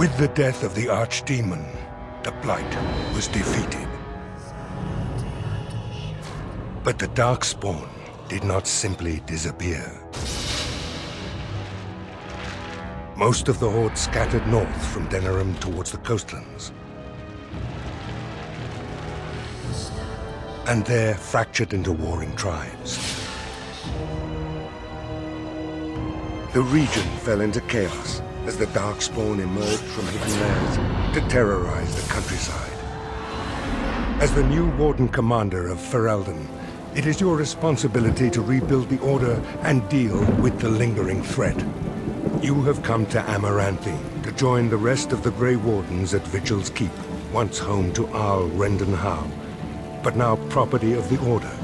With the death of the Archdemon, the Blight was defeated. But the Darkspawn did not simply disappear. Most of the Horde scattered north from Denerim towards the coastlands. And there fractured into warring tribes. The region fell into chaos as the Darkspawn emerged from hidden lands to terrorize the countryside. As the new Warden Commander of Ferelden, it is your responsibility to rebuild the Order and deal with the lingering threat. You have come to Amaranthi to join the rest of the Grey Wardens at Vigil's Keep, once home to Arl Rendenhau, but now property of the Order.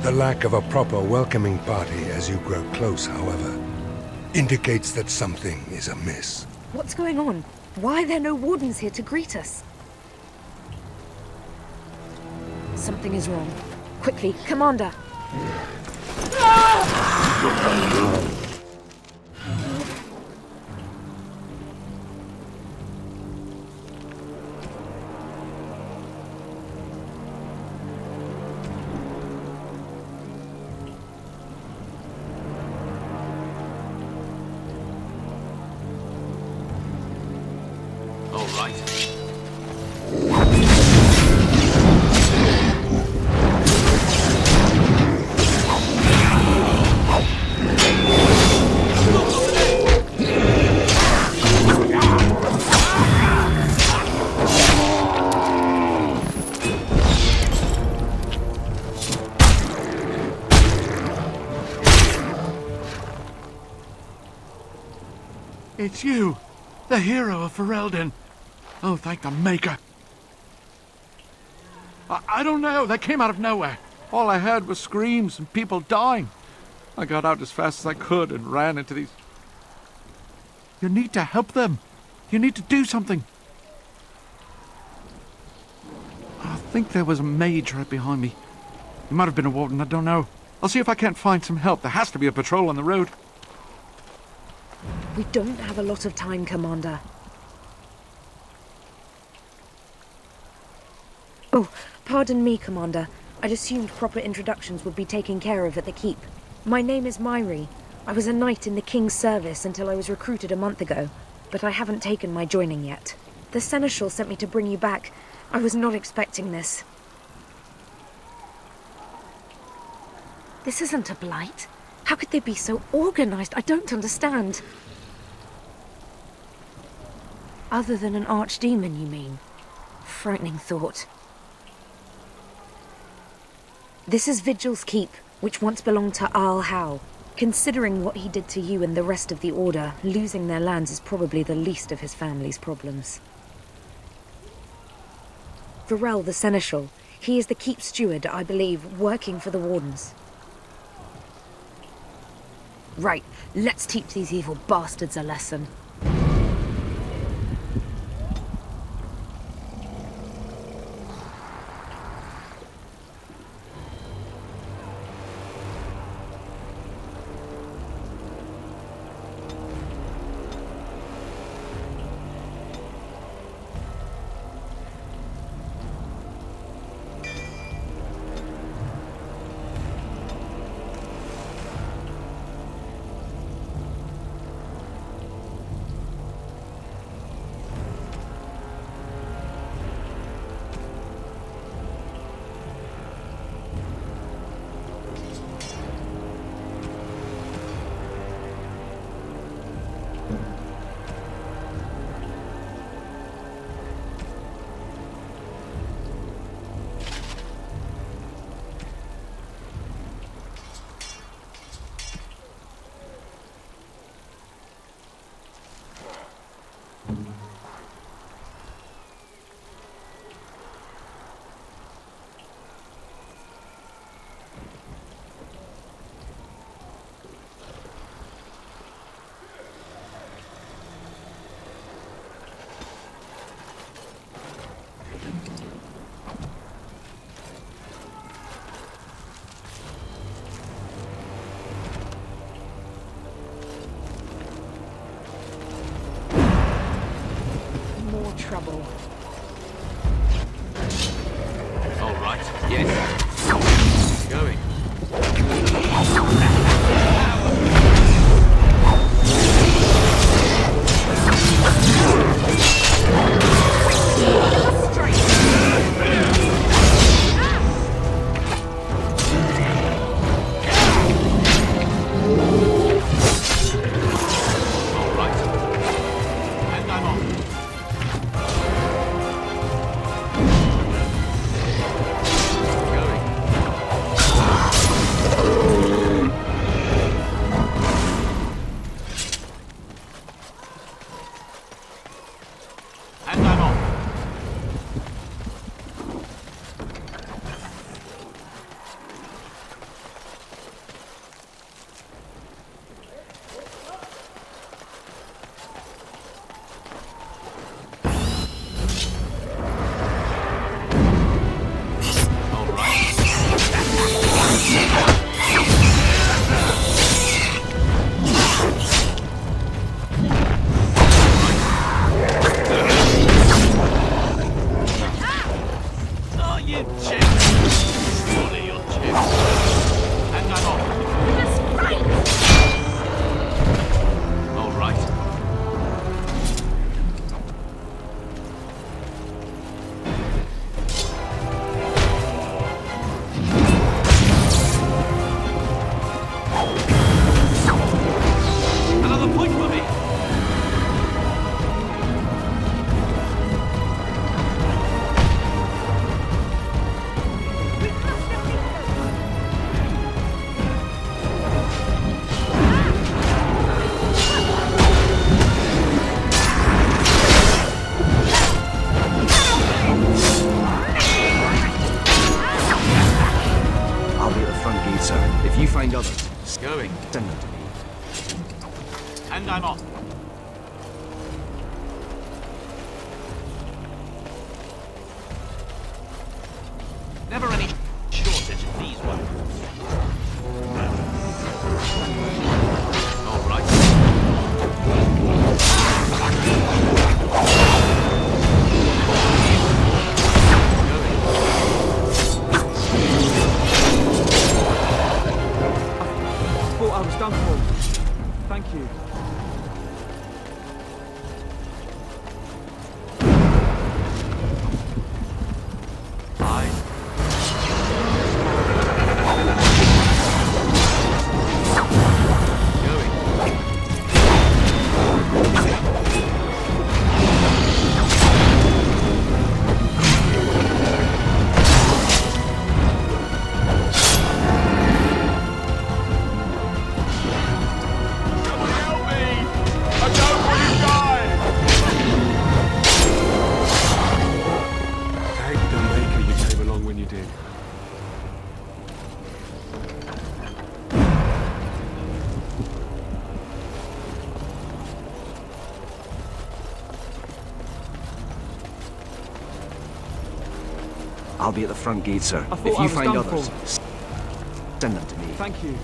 The lack of a proper welcoming party as you grow close, however, indicates that something is amiss. What's going on? Why are there no Wardens here to greet us? Something is wrong. Quickly, Commander! All right. It's you, the hero of Ferelden. Oh, thank the Maker. I don't know. They came out of nowhere. All I heard was screams and people dying. I got out as fast as I could and ran into these... You need to help them. You need to do something. I think there was a mage right behind me. He might have been a warden, I don't know. I'll see if I can't find some help. There has to be a patrol on the road. We don't have a lot of time, Commander. Oh, pardon me, Commander. I'd assumed proper introductions would be taken care of at the Keep. My name is Myri. I was a knight in the King's service until I was recruited a month ago, but I haven't taken my joining yet. The Seneschal sent me to bring you back. I was not expecting this. This isn't a blight. How could they be so organized? I don't understand. Other than an archdemon, you mean? Frightening thought. This is Vigil's Keep, which once belonged to Arl Howe. Considering what he did to you and the rest of the Order, losing their lands is probably the least of his family's problems. Varel the Seneschal. He is the Keep steward, I believe, working for the Wardens. Right, let's teach these evil bastards a lesson. trouble. All right. Yes. Going. All right. And I'm on. Going. And I'm on. All right. Oh, you chick! Surely you're chick. And I'm on. All right. Another point for me. I'll be at the front gate, sir. If you find others, Going. send them to me. And I'm on. Never any shortage of these ones. All right. Thought I was done for. Thank you. Aye. Going. Help me! I don't want to die! Thank the Maker you came along when you did. I'll be at the front gate, sir. I thought If I you was find done others, for. send them to me. Thank you.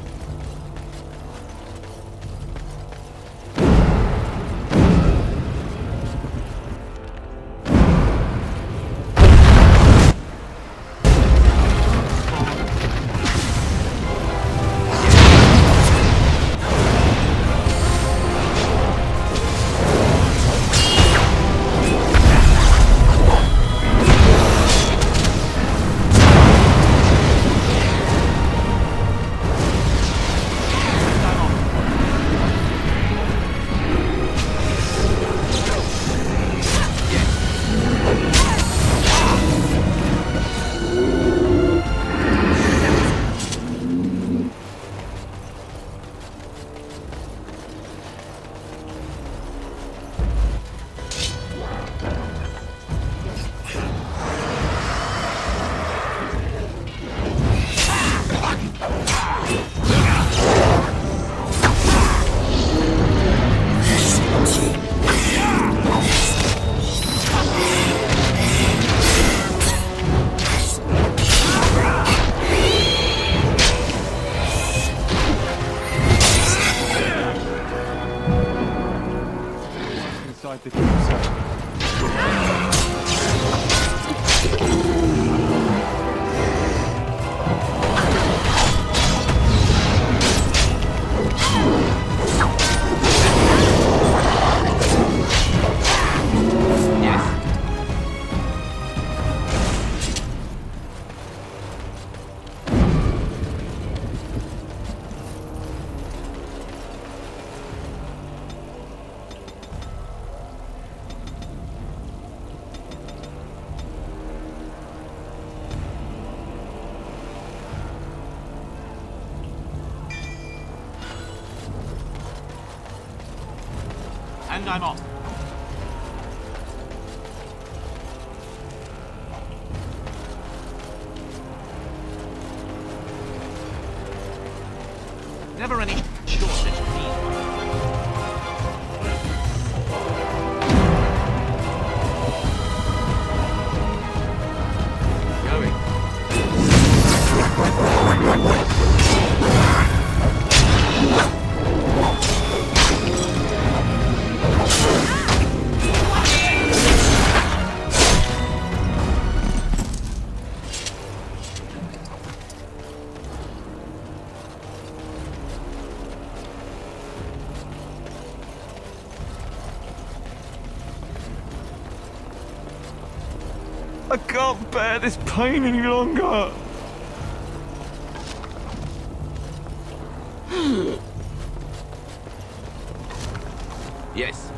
Inside the keep, sir. And I'm off. Never any shortage of these ones. Going. I can't bear this pain any longer. Yes.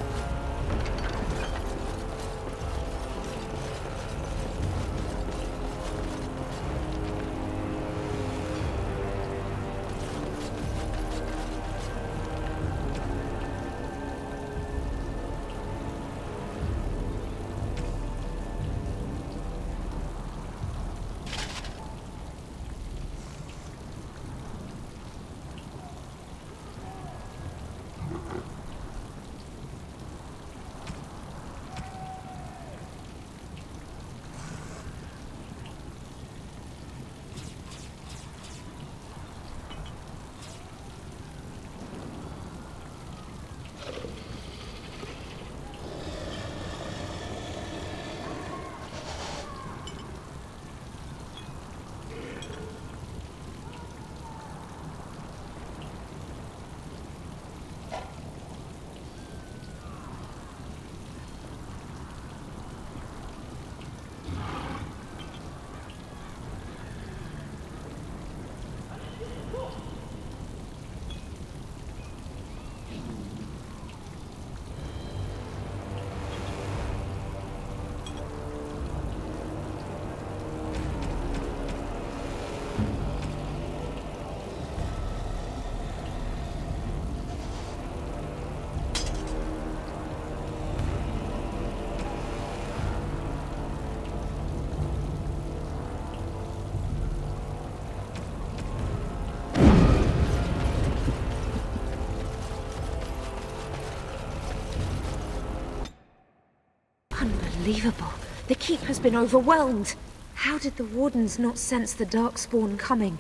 Unbelievable. The keep has been overwhelmed. How did the Wardens not sense the Darkspawn coming?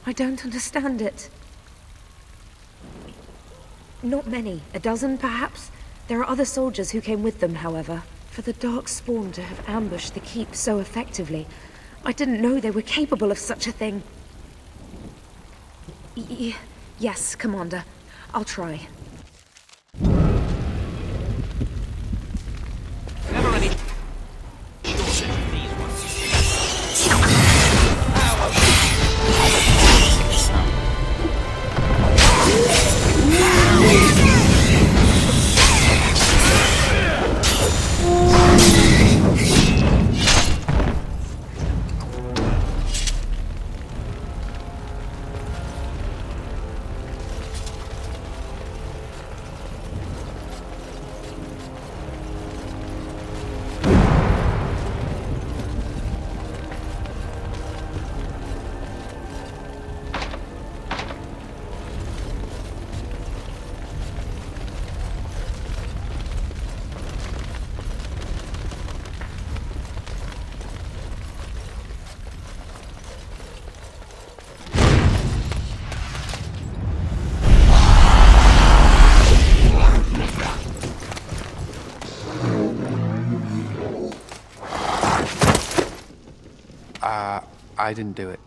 I don't understand it. Not many. A dozen, perhaps? There are other soldiers who came with them, however. For the Darkspawn to have ambushed the keep so effectively, I didn't know they were capable of such a thing. Yes, Commander. I'll try. Never any shortage of these ones. I didn't do it.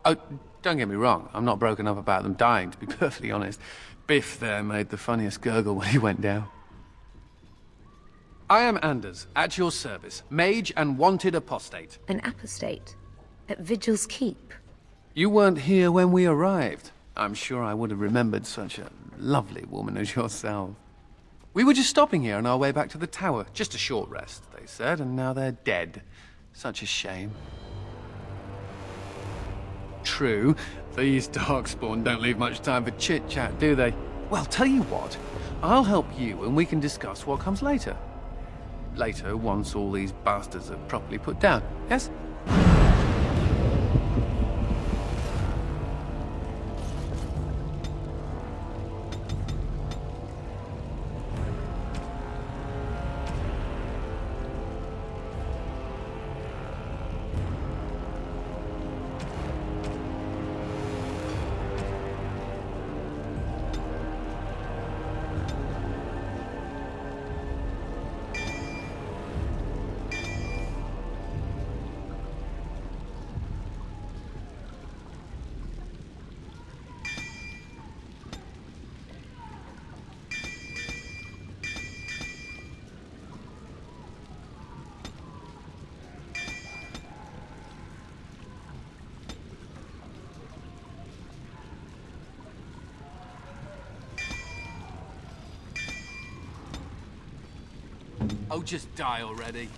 Oh, don't get me wrong. I'm not broken up about them dying, to be perfectly honest. Biff there made the funniest gurgle when he went down. I am Anders, at your service. Mage and wanted apostate. An apostate? At Vigil's Keep? You weren't here when we arrived. I'm sure I would have remembered such a lovely woman as yourself. We were just stopping here on our way back to the tower. Just a short rest, they said, and now they're dead. Such a shame. True, these Darkspawn don't leave much time for chit-chat, do they? Well, tell you what, I'll help you and we can discuss what comes later. Later, once all these bastards are properly put down, yes? Oh, just die already.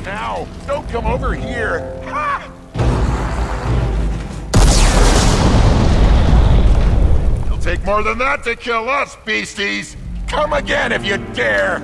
now! Don't come over here! Ha! It'll take more than that to kill us, beasties! Come again if you dare!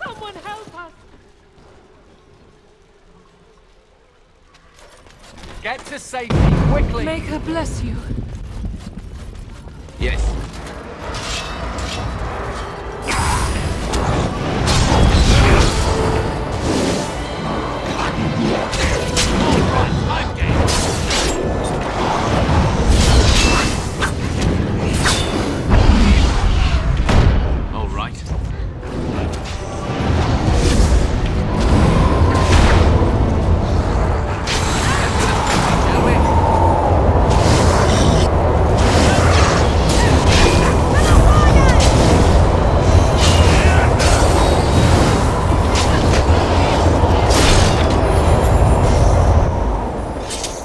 Someone help us! Get to safety, quickly! May her bless you. Yes. All right.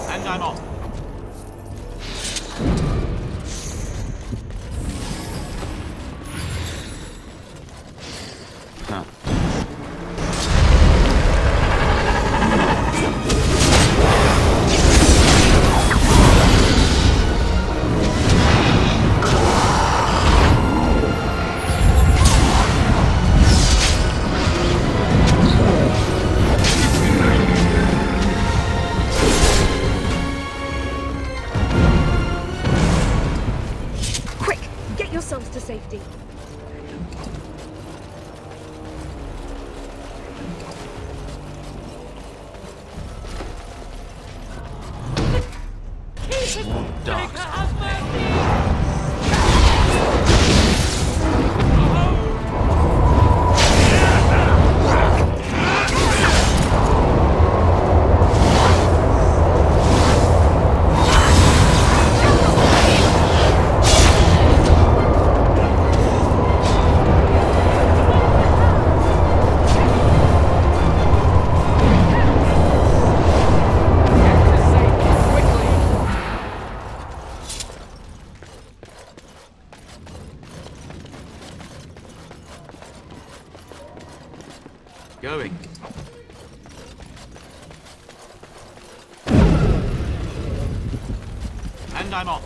And I'm off. Quick, get yourselves to safety. Dark. Have mercy! Get to safety, quickly! Going. And I'm off.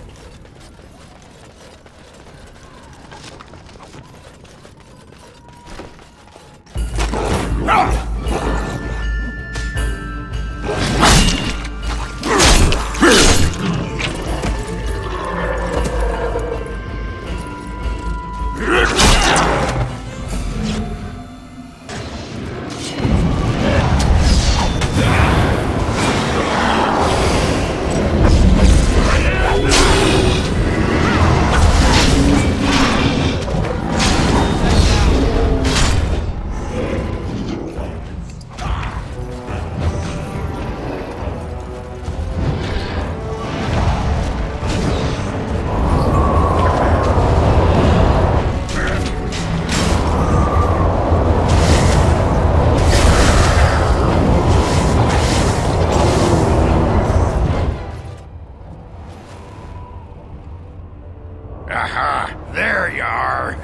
Aha! There you are!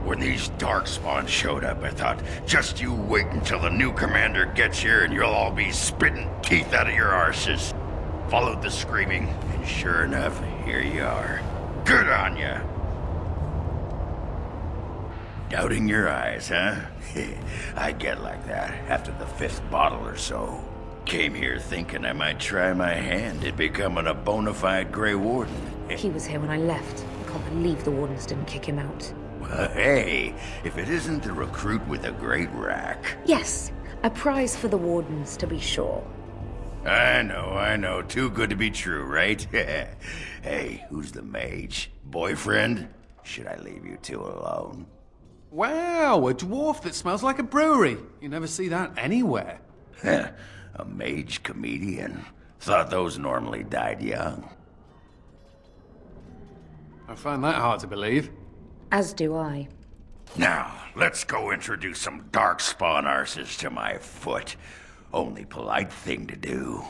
When these Darkspawn showed up, I thought, just you wait until the new commander gets here and you'll all be spitting teeth out of your arses. Followed the screaming, and sure enough, here you are. Good on ya! Doubting your eyes, huh? I get like that after the 5th bottle or so. Came here thinking I might try my hand at becoming a bona fide Grey Warden. He was here when I left. I can't believe the Wardens didn't kick him out. Well, hey, if it isn't the recruit with a great rack. Yes, a prize for the Wardens, to be sure. I know. Too good to be true, right? Hey, who's the mage? Boyfriend? Should I leave you two alone? Wow, a dwarf that smells like a brewery. You never see that anywhere. A mage comedian. Thought those normally died young. I find that hard to believe. As do I. Now, let's go introduce some darkspawn arses to my foot. Only polite thing to do.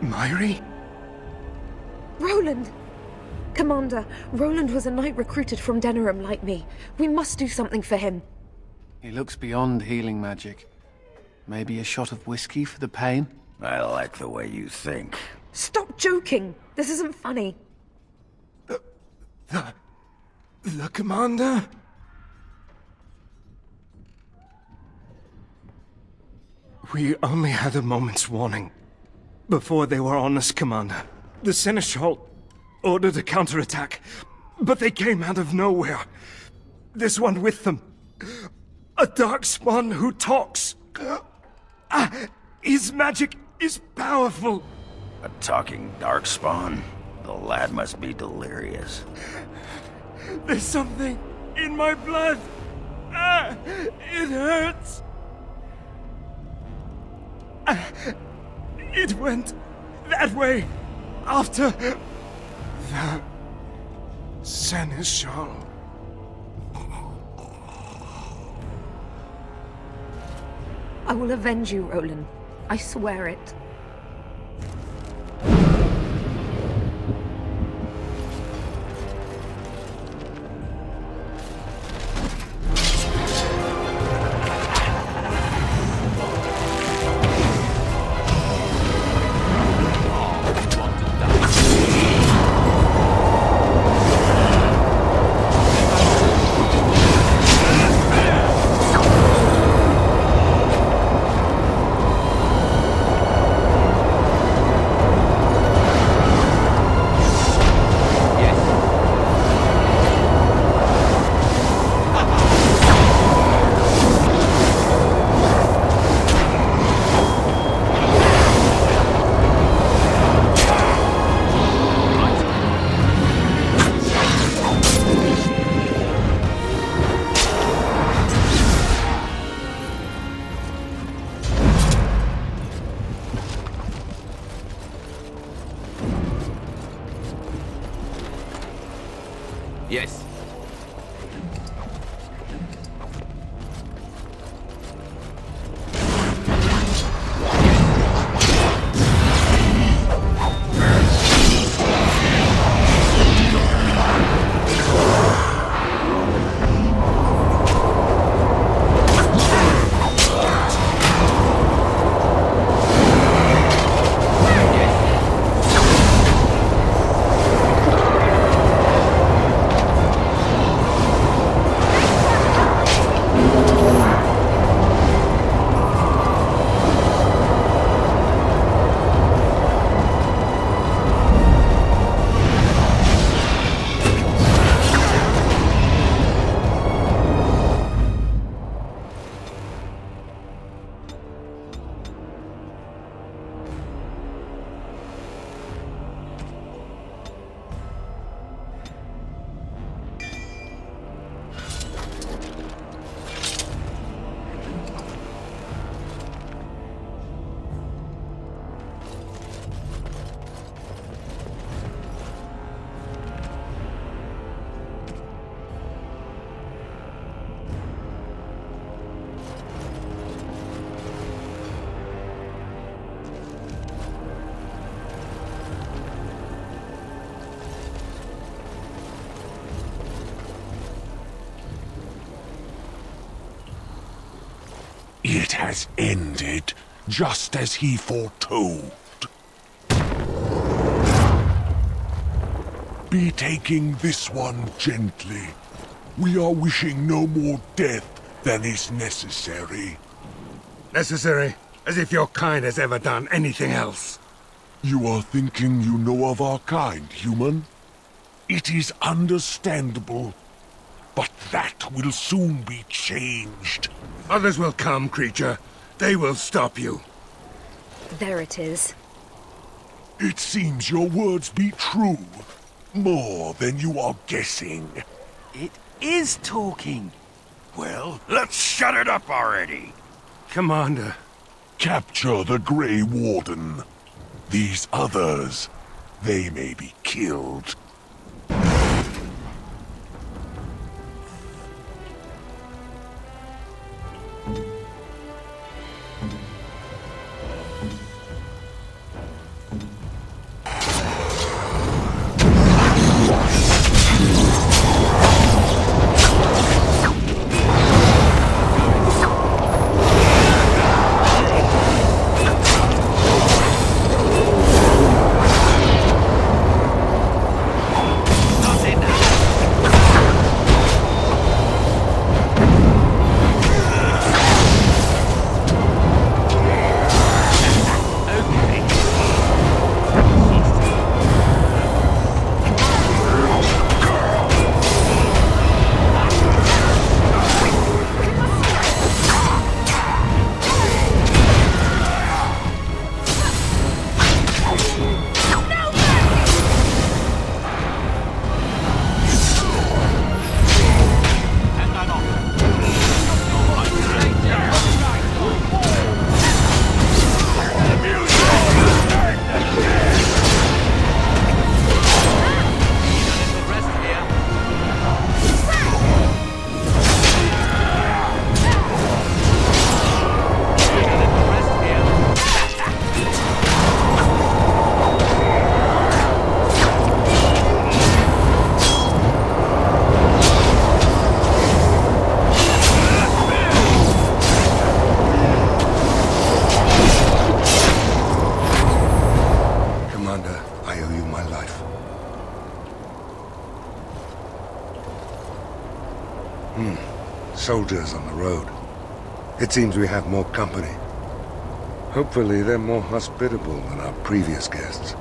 Myri? Roland! Commander, Roland was a knight recruited from Denerim like me. We must do something for him. He looks beyond healing magic. Maybe a shot of whiskey for the pain? I like the way you think. Stop joking! This isn't funny. The commander? We only had a moment's warning before they were on us, Commander. The Seneschal ordered a counterattack, but they came out of nowhere. There's one with them. A darkspawn who talks. His magic is powerful. A talking darkspawn? The lad must be delirious. There's something in my blood. It hurts. It went that way after the Seneschal. I will avenge you, Roland. I swear it. Yes. It has ended, just as he foretold. Be taking this one gently. We are wishing no more death than is necessary. Necessary? As if your kind has ever done anything else. You are thinking you know of our kind, human? It is understandable, but that will soon be changed. Others will come, creature. They will stop you. There it is. It seems your words be true. More than you are guessing. It is talking. Well, let's shut it up already. Commander. Capture the Grey Warden. These others, they may be killed. Soldiers on the road. It seems we have more company. Hopefully they're more hospitable than our previous guests.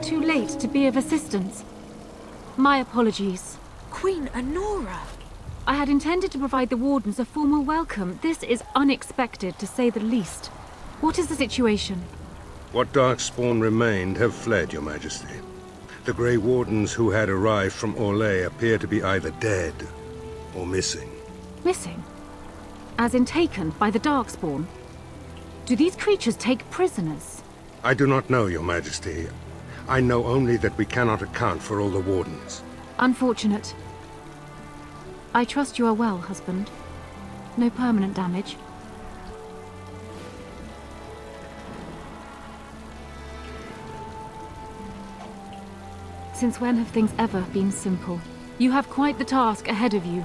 Too late to be of assistance. My apologies. Queen Anora! I had intended to provide the Wardens a formal welcome. This is unexpected, to say the least. What is the situation? What Darkspawn remained have fled, Your Majesty. The Grey Wardens who had arrived from Orlais appear to be either dead or missing. Missing? As in taken by the Darkspawn? Do these creatures take prisoners? I do not know, Your Majesty. I know only that we cannot account for all the Wardens. Unfortunate. I trust you are well, husband. No permanent damage. Since when have things ever been simple? You have quite the task ahead of you.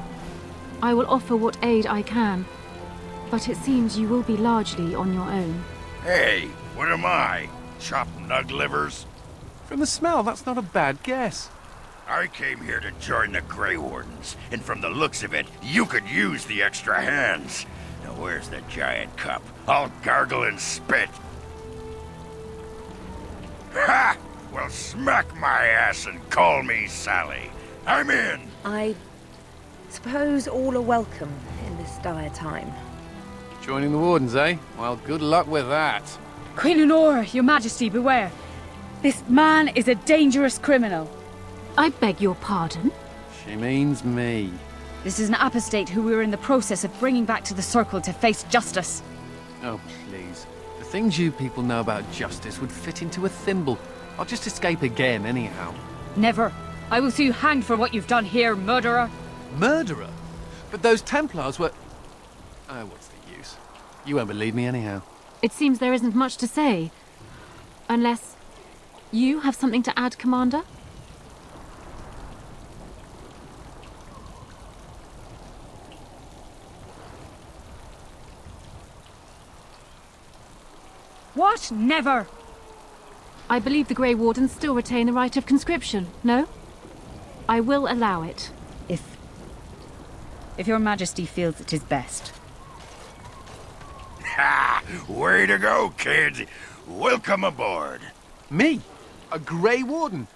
I will offer what aid I can, but it seems you will be largely on your own. Hey, what am I? Chopped nug livers? From the smell, that's not a bad guess. I came here to join the Grey Wardens, and from the looks of it, you could use the extra hands. Now where's the giant cup? I'll gargle and spit. Ha! Well, smack my ass and call me Sally. I'm in! I suppose all are welcome in this dire time. Joining the Wardens, eh? Well, good luck with that. Queen Anora, Your Majesty, beware. This man is a dangerous criminal. I beg your pardon? She means me. This is an apostate who we are in the process of bringing back to the Circle to face justice. Oh, please. The things you people know about justice would fit into a thimble. I'll just escape again, anyhow. Never. I will see you hanged for what you've done here, murderer. Murderer? But those Templars were... Oh, what's the use? You won't believe me anyhow. It seems there isn't much to say. Unless you have something to add, Commander? What? Never! I believe the Grey Wardens still retain the right of conscription, no? I will allow it. If your Majesty feels it is best. Ha! Way to go, kids! Welcome aboard. Me? A Grey Warden?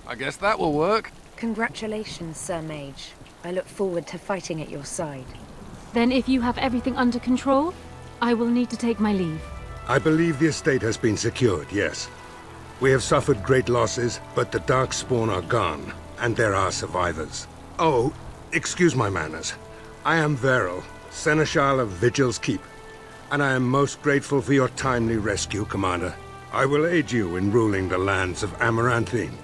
I guess that will work. Congratulations, Sir Mage. I look forward to fighting at your side. Then if you have everything under control, I will need to take my leave. I believe the estate has been secured, yes. We have suffered great losses, but the Darkspawn are gone, and there are survivors. Oh, excuse my manners. I am Veril, Seneschal of Vigil's Keep, and I am most grateful for your timely rescue, Commander. I will aid you in ruling the lands of Amaranthine.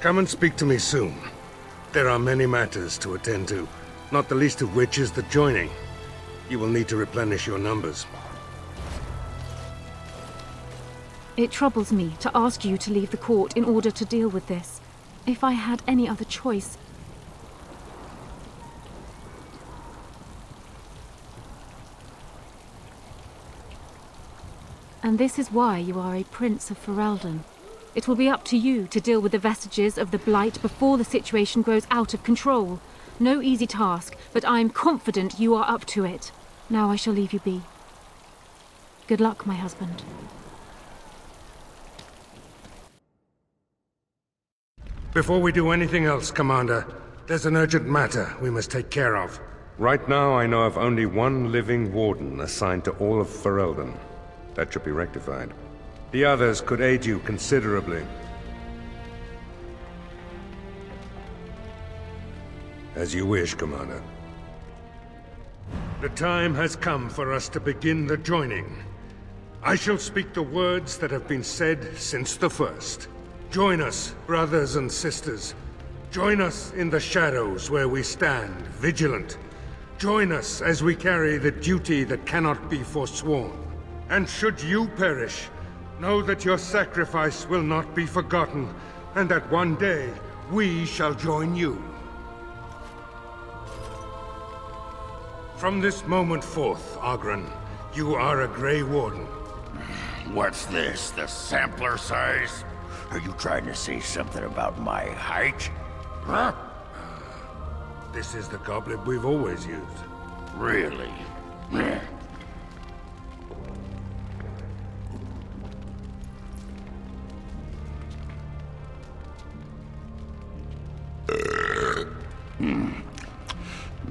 Come and speak to me soon. There are many matters to attend to, not the least of which is the joining. You will need to replenish your numbers. It troubles me to ask you to leave the court in order to deal with this. If I had any other choice... And this is why you are a Prince of Ferelden. It will be up to you to deal with the vestiges of the Blight before the situation grows out of control. No easy task, but I am confident you are up to it. Now I shall leave you be. Good luck, my husband. Before we do anything else, Commander, there's an urgent matter we must take care of. Right now, I know of only one living warden assigned to all of Ferelden. That should be rectified. The others could aid you considerably. As you wish, Commander. The time has come for us to begin the joining. I shall speak the words that have been said since the first. Join us, brothers and sisters. Join us in the shadows where we stand, vigilant. Join us as we carry the duty that cannot be forsworn. And should you perish, know that your sacrifice will not be forgotten, and that one day we shall join you. From this moment forth, Oghren, you are a Grey Warden. What's this, the sampler size? Are you trying to say something about my height? Huh? This is the goblet we've always used. Really?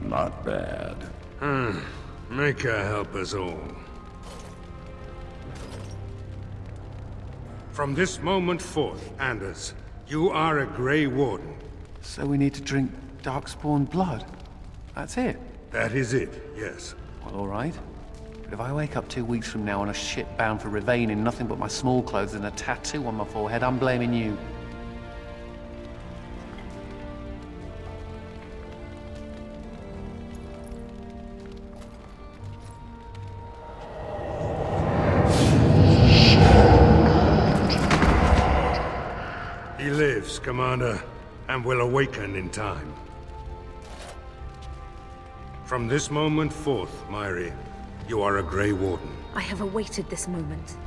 Not bad. Maker help us all. From this moment forth, Anders, you are a Grey Warden. So we need to drink Darkspawn blood? That's it? That is it, yes. Well, all right. But if I wake up 2 weeks from now on a ship bound for Rivain in nothing but my small clothes and a tattoo on my forehead, I'm blaming you. He lives, Commander, and will awaken in time. From this moment forth, Myri, you are a Grey Warden. I have awaited this moment.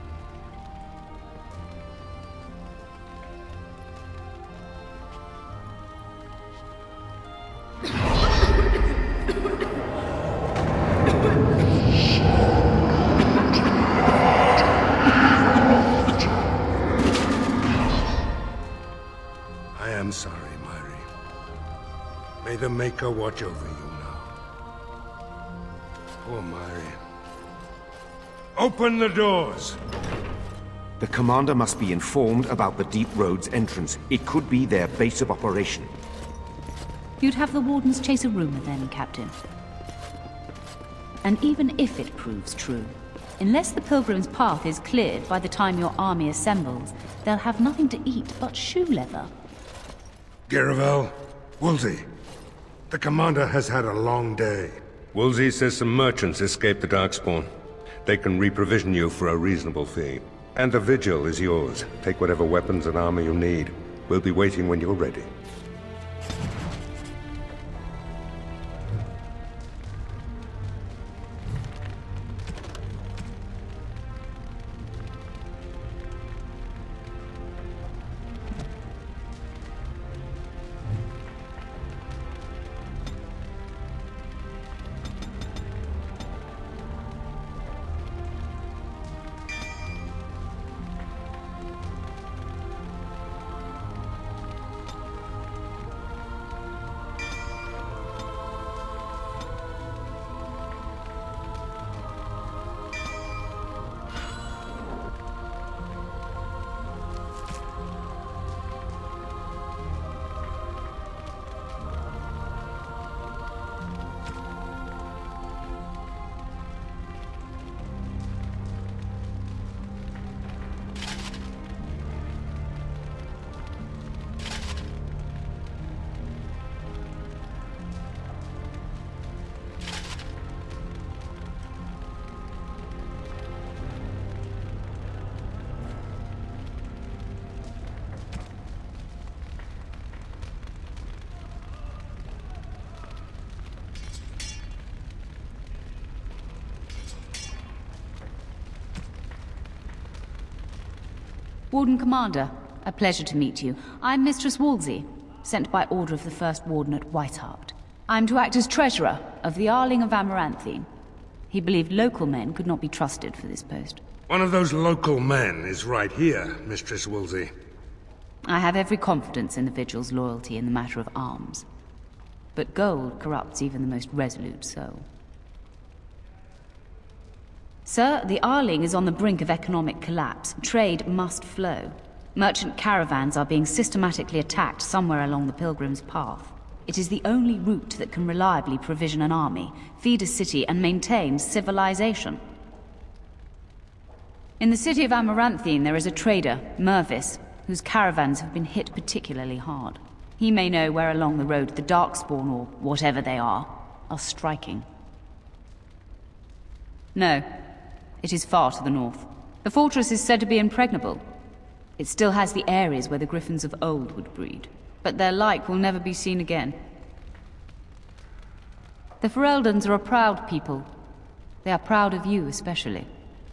I am sorry, Myri. May the Maker watch over you now. Poor Myri. Open the doors! The commander must be informed about the Deep Road's entrance. It could be their base of operation. You'd have the Wardens chase a rumor then, Captain. And even if it proves true, unless the Pilgrim's path is cleared by the time your army assembles, they'll have nothing to eat but shoe leather. Garavel, Woolsey, the commander has had a long day. Woolsey says some merchants escaped the Darkspawn. They can reprovision you for a reasonable fee. And the Vigil is yours. Take whatever weapons and armor you need. We'll be waiting when you're ready. Warden Commander, a pleasure to meet you. I'm Mistress Wolsey, sent by order of the First Warden at Whiteheart. I'm to act as treasurer of the Arling of Amaranthine. He believed local men could not be trusted for this post. One of those local men is right here, Mistress Woolsey. I have every confidence in the Vigil's loyalty in the matter of arms. But gold corrupts even the most resolute soul. Sir, the Arling is on the brink of economic collapse. Trade must flow. Merchant caravans are being systematically attacked somewhere along the Pilgrim's Path. It is the only route that can reliably provision an army, feed a city, and maintain civilization. In the city of Amaranthine, there is a trader, Mervis, whose caravans have been hit particularly hard. He may know where along the road the Darkspawn, or whatever they are striking. No. It is far to the north. The fortress is said to be impregnable. It still has the areas where the griffins of old would breed, but their like will never be seen again. The Fereldans are a proud people. They are proud of you especially.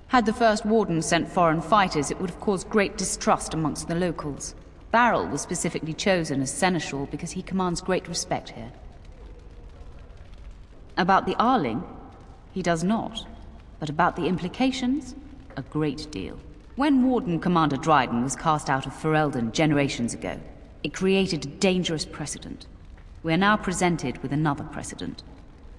Had the First Warden sent foreign fighters, it would have caused great distrust amongst the locals. Barrel was specifically chosen as seneschal because he commands great respect here. About the Arling, he does not. But about the implications, a great deal. When Warden Commander Dryden was cast out of Ferelden generations ago, it created a dangerous precedent. We are now presented with another precedent.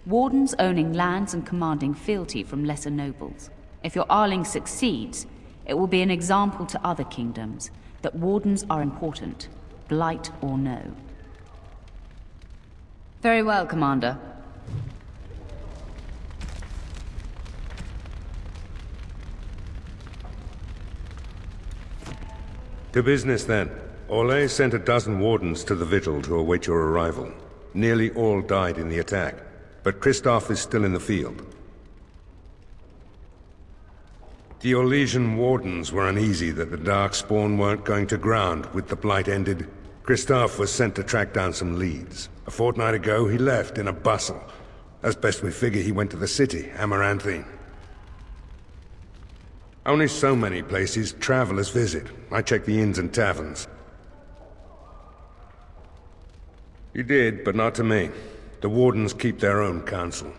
Wardens owning lands and commanding fealty from lesser nobles. If your Arling succeeds, it will be an example to other kingdoms that wardens are important, blight or no. Very well, Commander. To business, then. Orlais sent a dozen wardens to the Vigil to await your arrival. Nearly all died in the attack, but Kristoff is still in the field. The Orlesian wardens were uneasy that the Darkspawn weren't going to ground with the Blight ended. Kristoff was sent to track down some leads. A fortnight ago, he left in a bustle. As best we figure, he went to the city, Amaranthine. Only so many places travelers visit. I checked the inns and taverns. You did, but not to me. The wardens keep their own counsel.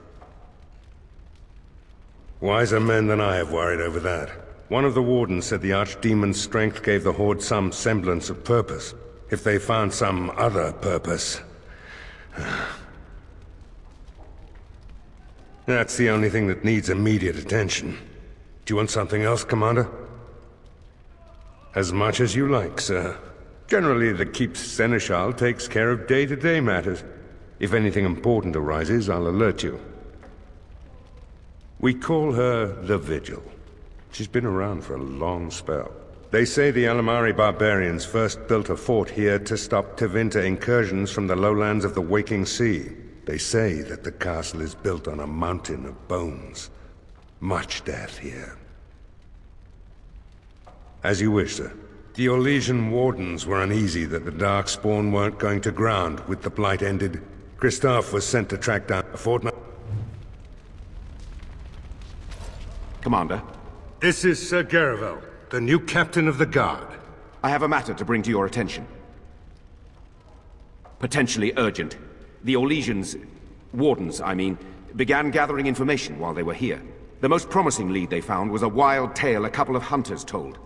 Wiser men than I have worried over that. One of the wardens said the Archdemon's strength gave the Horde some semblance of purpose. If they found some other purpose... That's the only thing that needs immediate attention. Do you want something else, Commander? As much as you like, sir. Generally, the Keep's Seneschal takes care of day-to-day matters. If anything important arises, I'll alert you. We call her the Vigil. She's been around for a long spell. They say the Alamari barbarians first built a fort here to stop Tevinter incursions from the lowlands of the Waking Sea. They say that the castle is built on a mountain of bones. Much death here. As you wish, sir. The Orlesian wardens were uneasy that the Darkspawn weren't going to ground with the Blight ended. Kristoff was sent to track down a fortnight. Commander? This is Sir Garavel, the new captain of the Guard. I have a matter to bring to your attention. Potentially urgent. The Orlesians, wardens, I mean, began gathering information while they were here. The most promising lead they found was a wild tale a couple of hunters told.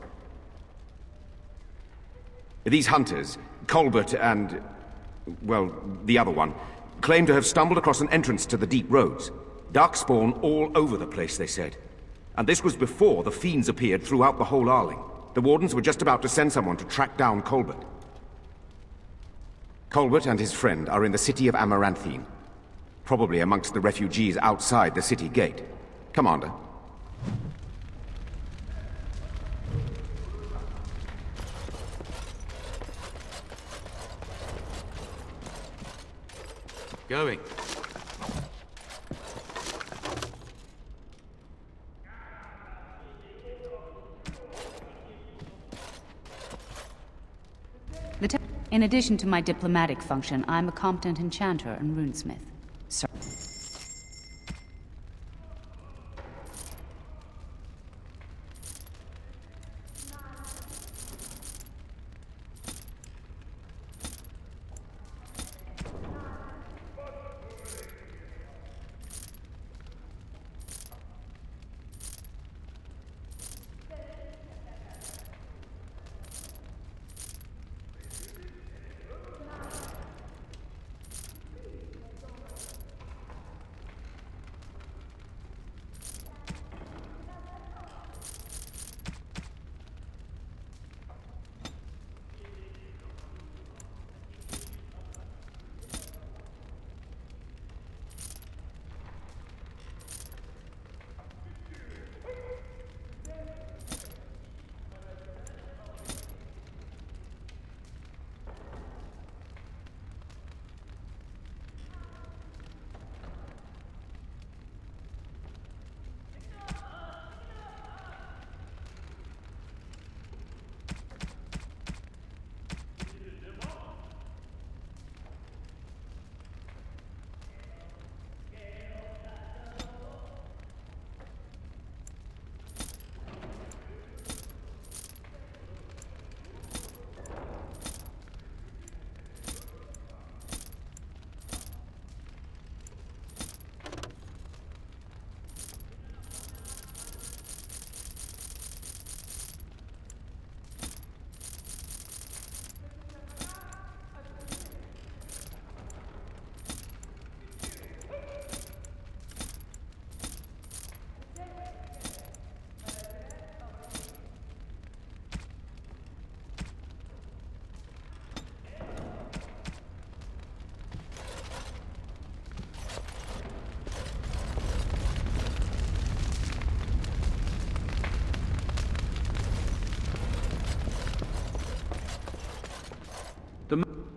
These hunters, Colbert and, well, the other one, claim to have stumbled across an entrance to the deep roads. Darkspawn all over the place, they said. And this was before the fiends appeared throughout the whole Arling. The wardens were just about to send someone to track down Colbert. Colbert and his friend are in the city of Amaranthine. Probably amongst the refugees outside the city gate. Commander. Going. In addition to my diplomatic function, I'm a competent enchanter and runesmith. Sir.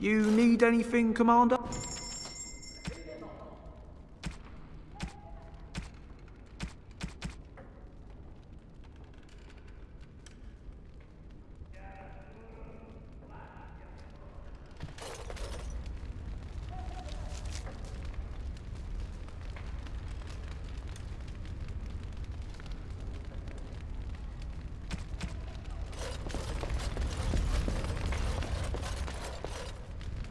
You need anything, Commander?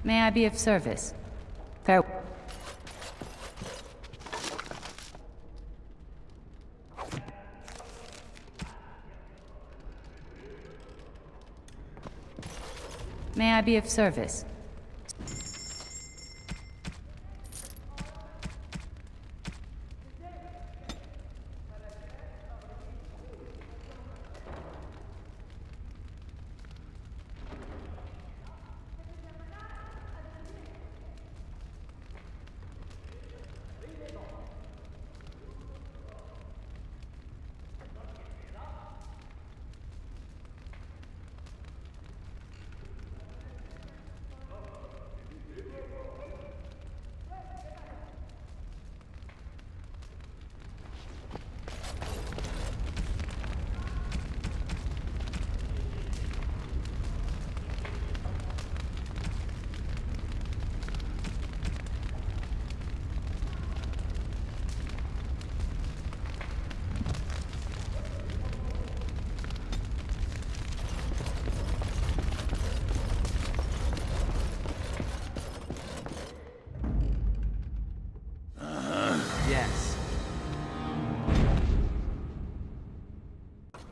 May I be of service? Farewell. May I be of service?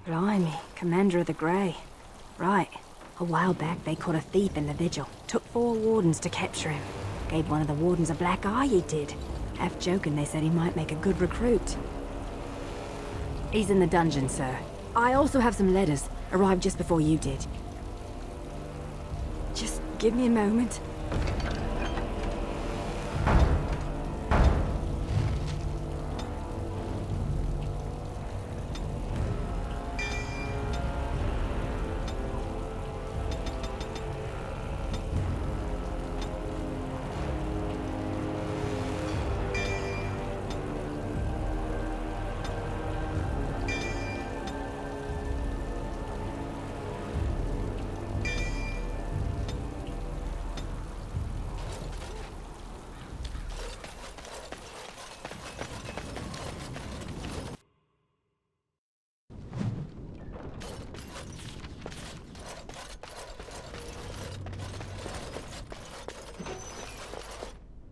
Blimey, Commander of the Grey. Right. A while back they caught a thief in the vigil. Took 4 wardens to capture him. Gave one of the wardens a black eye, he did. Half joking, they said he might make a good recruit. He's in the dungeon, sir. I also have some letters. Arrived just before you did. Just give me a moment.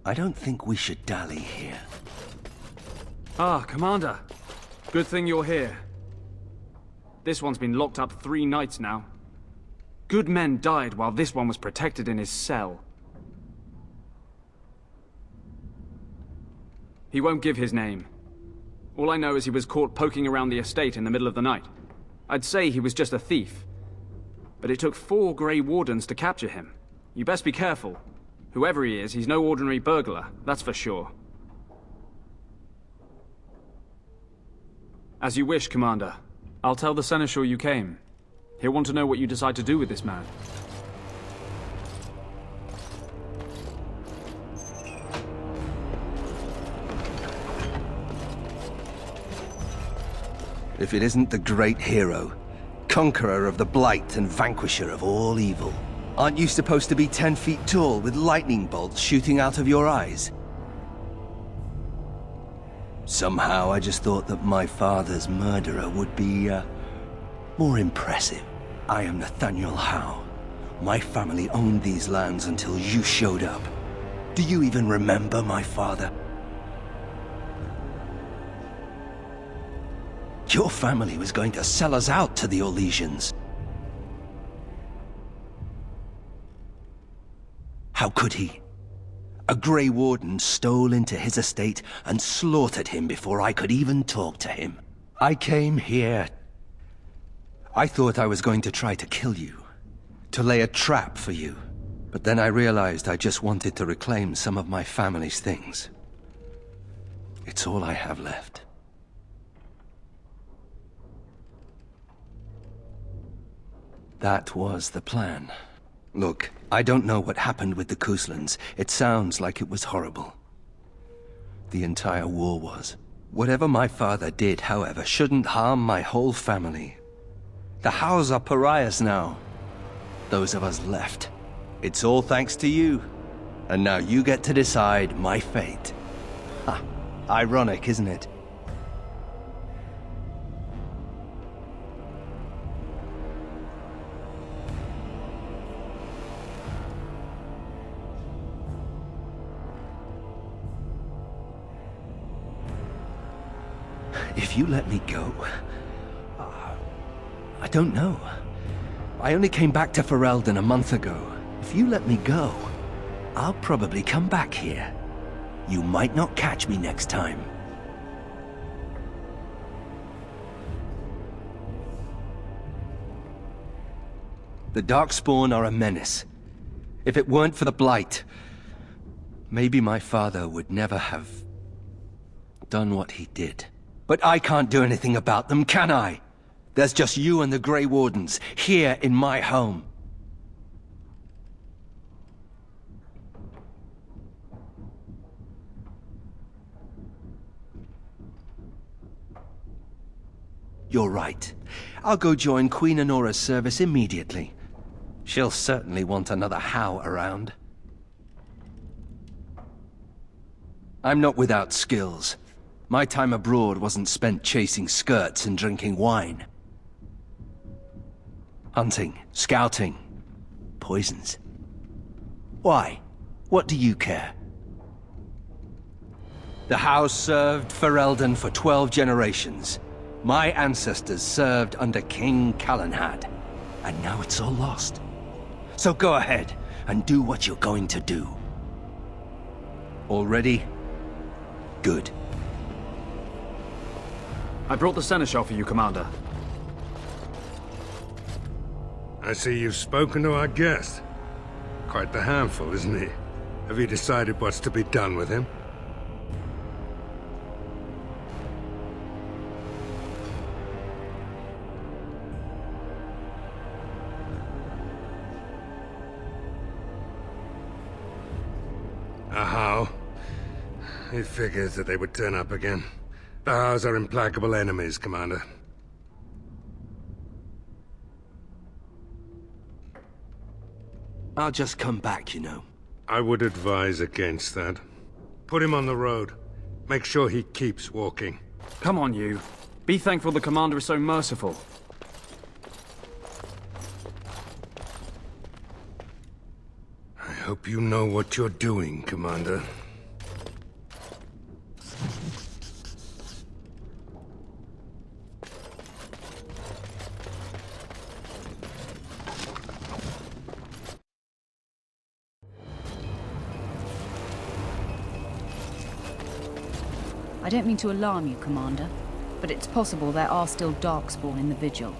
I don't think we should dally here. Ah, Commander. Good thing you're here. This one's been locked up 3 nights now. Good men died while this one was protected in his cell. He won't give his name. All I know is he was caught poking around the estate in the middle of the night. I'd say he was just a thief. But it took 4 Grey Wardens to capture him. You best be careful. Whoever he is, he's no ordinary burglar, that's for sure. As you wish, Commander. I'll tell the Seneschal you came. He'll want to know what you decide to do with this man. If it isn't the great hero, conqueror of the Blight and vanquisher of all evil. Aren't you supposed to be 10 feet tall with lightning bolts shooting out of your eyes? Somehow I just thought that my father's murderer would be, more impressive. I am Nathaniel Howe. My family owned these lands until you showed up. Do you even remember my father? Your family was going to sell us out to the Orlesians. How could he? A Grey Warden stole into his estate and slaughtered him before I could even talk to him. I came here. I thought I was going to try to kill you, to lay a trap for you. But then I realized I just wanted to reclaim some of my family's things. It's all I have left. That was the plan. Look, I don't know what happened with the Kuslands. It sounds like it was horrible. The entire war was. Whatever my father did, however, shouldn't harm my whole family. The Howes are pariahs now. Those of us left. It's all thanks to you. And now you get to decide my fate. Ha! Ironic, isn't it? If you let me go... I don't know. I only came back to Ferelden a month ago. If you let me go, I'll probably come back here. You might not catch me next time. The Darkspawn are a menace. If it weren't for the Blight, maybe my father would never have done what he did. But I can't do anything about them, can I? There's just you and the Grey Wardens, here in my home. You're right. I'll go join Queen Honora's service immediately. She'll certainly want another Howe around. I'm not without skills. My time abroad wasn't spent chasing skirts and drinking wine. Hunting, scouting, poisons. Why? What do you care? The House served Ferelden for 12 generations. My ancestors served under King Calenhad, and now it's all lost. So go ahead and do what you're going to do. All ready? Good. I brought the Seneschal for you, Commander. I see you've spoken to our guest. Quite the handful, isn't he? Have you decided what's to be done with him? How? He figures that they would turn up again. The Hows are implacable enemies, Commander. I'll just come back, you know. I would advise against that. Put him on the road. Make sure he keeps walking. Come on, you. Be thankful the Commander is so merciful. I hope you know what you're doing, Commander. I don't mean to alarm you, Commander, but it's possible there are still Darkspawn in the Vigil.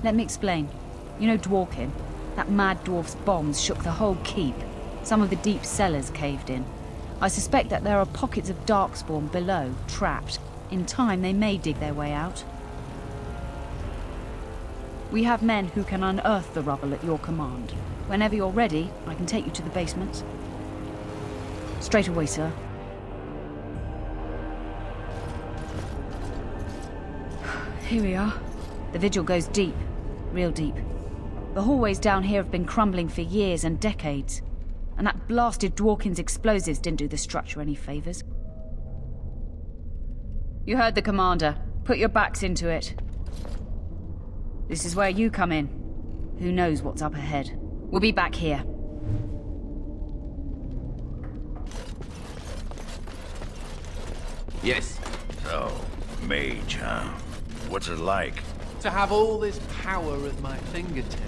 Let me explain. You know Dworkin? That mad dwarf's bombs shook the whole keep. Some of the deep cellars caved in. I suspect that there are pockets of Darkspawn below, trapped. In time, they may dig their way out. We have men who can unearth the rubble at your command. Whenever you're ready, I can take you to the basement. Straight away, sir. Here we are. The vigil goes deep. Real deep. The hallways down here have been crumbling for years and decades. And that blasted Dworkin's explosives didn't do the structure any favors. You heard the commander. Put your backs into it. This is where you come in. Who knows what's up ahead? We'll be back here. Yes. So, mage, huh? What's it like? To have all this power at my fingertips.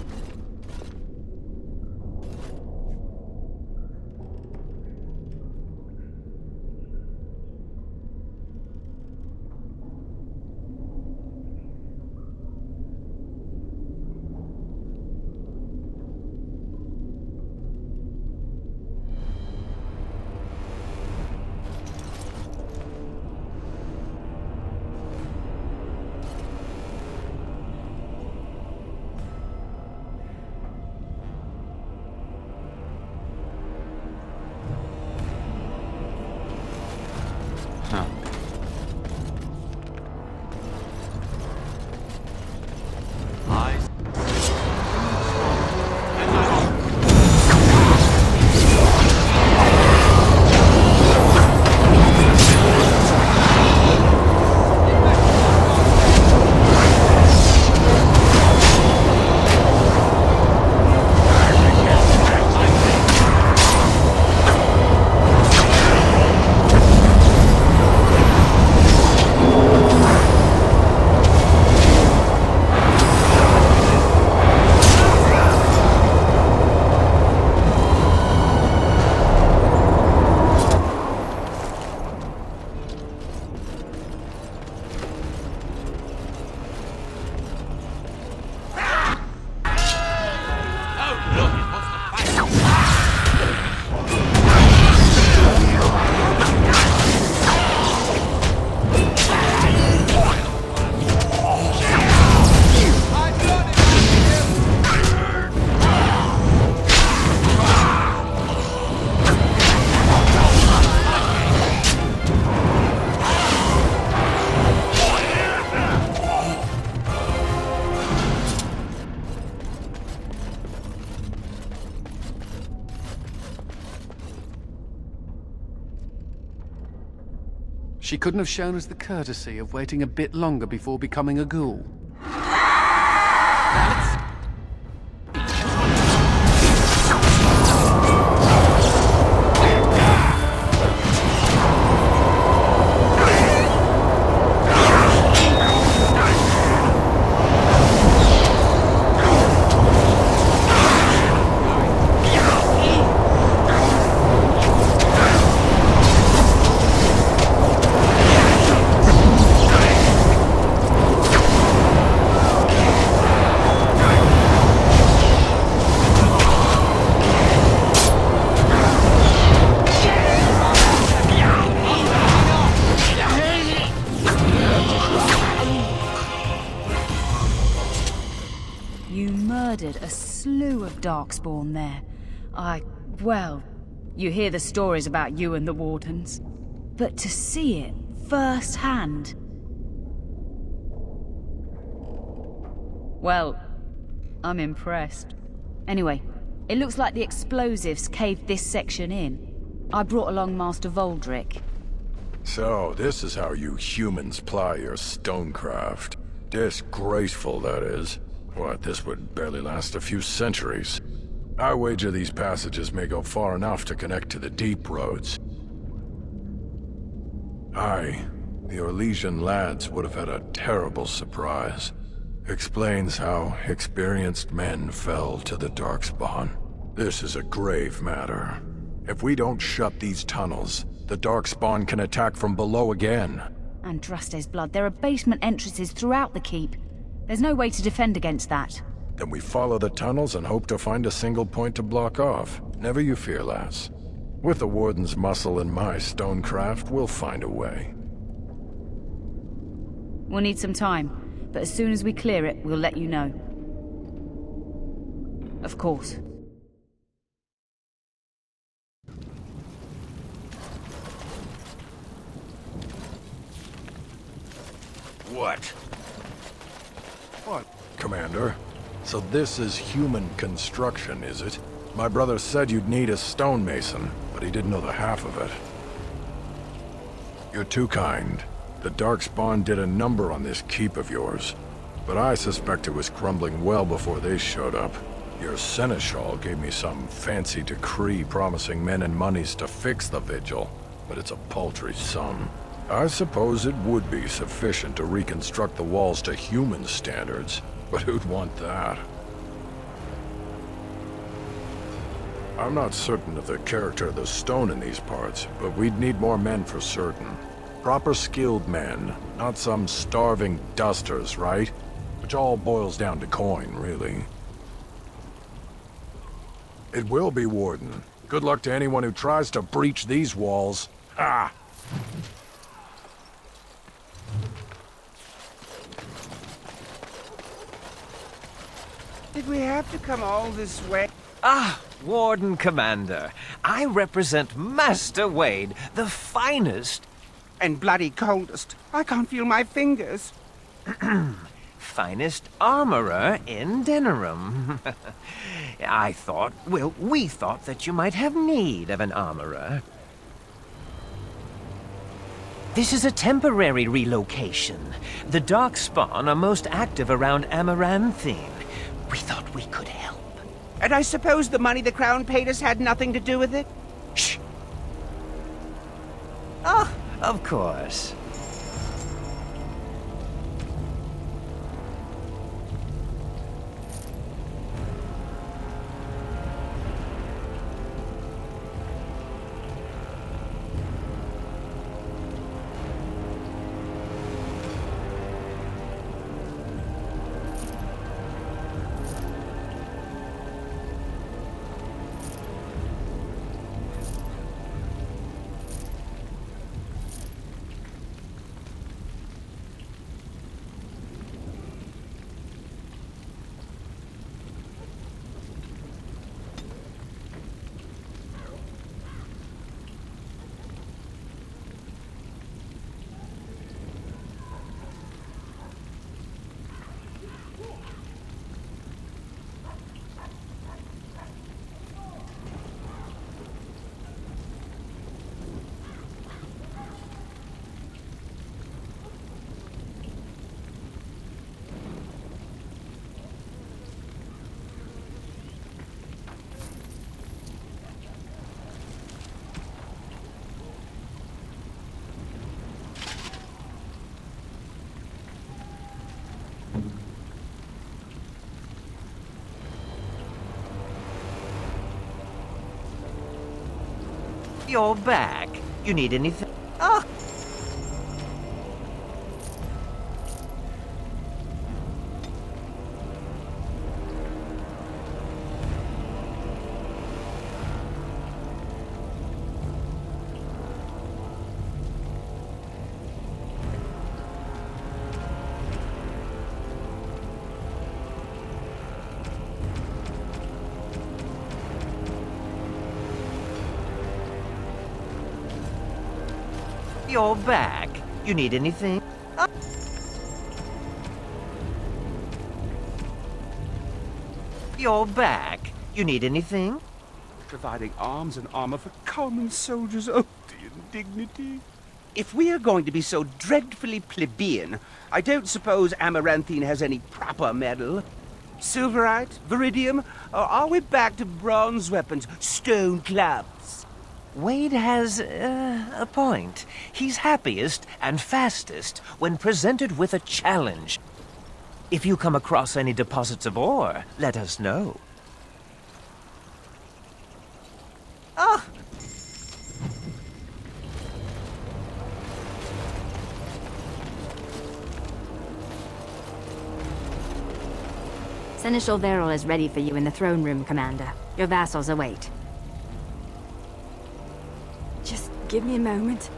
She couldn't have shown us the courtesy of waiting a bit longer before becoming a ghoul. encountered a slew of Darkspawn there. Well, you hear the stories about you and the Wardens. But to see it firsthand... Well, I'm impressed. Anyway, it looks like the explosives caved this section in. I brought along Master Voldrick. So, this is how you humans ply your stonecraft. Disgraceful, that is. What, this would barely last a few centuries. I wager these passages may go far enough to connect to the deep roads. Aye, the Orlesian lads would have had a terrible surprise. Explains how experienced men fell to the Darkspawn. This is a grave matter. If we don't shut these tunnels, the Darkspawn can attack from below again. Andraste's blood, there are basement entrances throughout the keep. There's no way to defend against that. Then we follow the tunnels and hope to find a single point to block off. Never you fear, lass. With the Warden's muscle and my stonecraft, we'll find a way. We'll need some time, but as soon as we clear it, we'll let you know. Of course. What? What, Commander? So this is human construction, is it? My brother said you'd need a stonemason, but he didn't know the half of it. You're too kind. The Darkspawn did a number on this keep of yours, but I suspect it was crumbling well before they showed up. Your seneschal gave me some fancy decree promising men and monies to fix the vigil, but it's a paltry sum. I suppose it would be sufficient to reconstruct the walls to human standards, but who'd want that? I'm not certain of the character of the stone in these parts, but we'd need more men for certain. Proper skilled men, not some starving dusters, right? Which all boils down to coin, really. It will be, Warden. Good luck to anyone who tries to breach these walls. Ha! Did we have to come all this way? Ah, Warden Commander. I represent Master Wade, the finest... And bloody coldest. I can't feel my fingers. finest armorer in Denerim. we thought that you might have need of an armorer. This is a temporary relocation. The Darkspawn are most active around Amaranthine. We thought we could help. And I suppose the money the Crown paid us had nothing to do with it? Shh! Oh, of course. You're back. You need anything? Oh! You're back. You need anything? You're back. You need anything? Providing arms and armor for common soldiers. Oh, the indignity. If we are going to be so dreadfully plebeian, I don't suppose Amaranthine has any proper metal. Silverite? Viridium? Or are we back to bronze weapons? Stone clubs? Wade has a point. He's happiest and fastest when presented with a challenge. If you come across any deposits of ore, let us know. Ah! Seneschal Verrill is ready for you in the throne room, Commander. Your vassals await. Just give me a moment.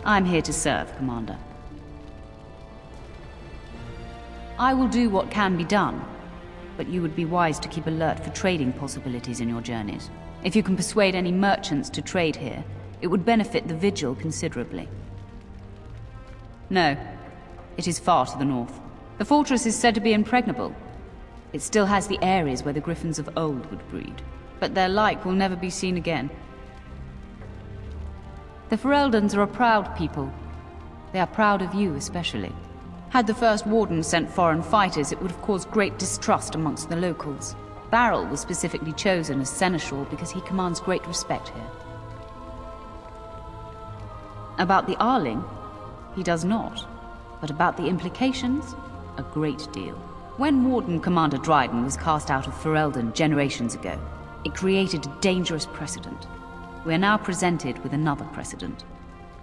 I'm here to serve, Commander. I will do what can be done, but you would be wise to keep alert for trading possibilities in your journeys. If you can persuade any merchants to trade here, it would benefit the Vigil considerably. No, it is far to the north. The fortress is said to be impregnable. It still has the areas where the griffins of old would breed, but their like will never be seen again. The Fereldans are a proud people. They are proud of you especially. Had the First Warden sent foreign fighters, it would have caused great distrust amongst the locals. Barrel was specifically chosen as Seneschal because he commands great respect here. About the Arling, he does not. But about the implications, a great deal. When Warden Commander Dryden was cast out of Ferelden generations ago, it created a dangerous precedent. We are now presented with another precedent.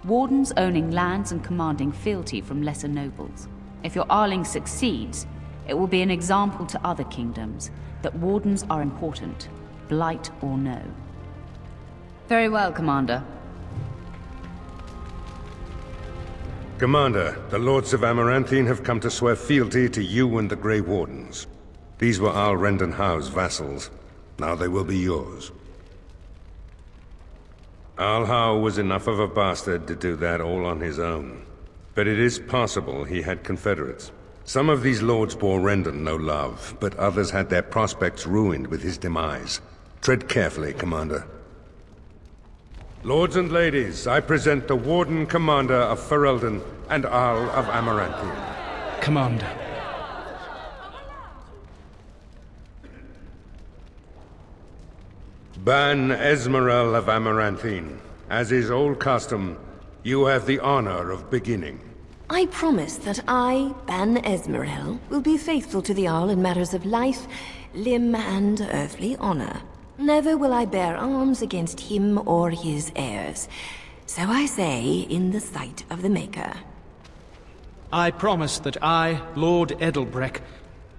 Wardens owning lands and commanding fealty from lesser nobles. If your Arling succeeds, it will be an example to other kingdoms that wardens are important, blight or no. Very well, Commander. Commander, the Lords of Amaranthine have come to swear fealty to you and the Grey Wardens. These were Al Rendenhau's vassals. Now they will be yours. Al-Hau was enough of a bastard to do that all on his own. But it is possible he had confederates. Some of these lords bore Rendon no love, but others had their prospects ruined with his demise. Tread carefully, Commander. Lords and ladies, I present the Warden Commander of Ferelden and Arl of Amaranthine. Commander. Ban Esmeralda of Amaranthine. As is old custom, you have the honor of beginning. I promise that I, Ban Esmeralda, will be faithful to the Arl in matters of life, limb, and earthly honor. Never will I bear arms against him or his heirs. So I say, in the sight of the Maker. I promise that I, Lord Edelbreck...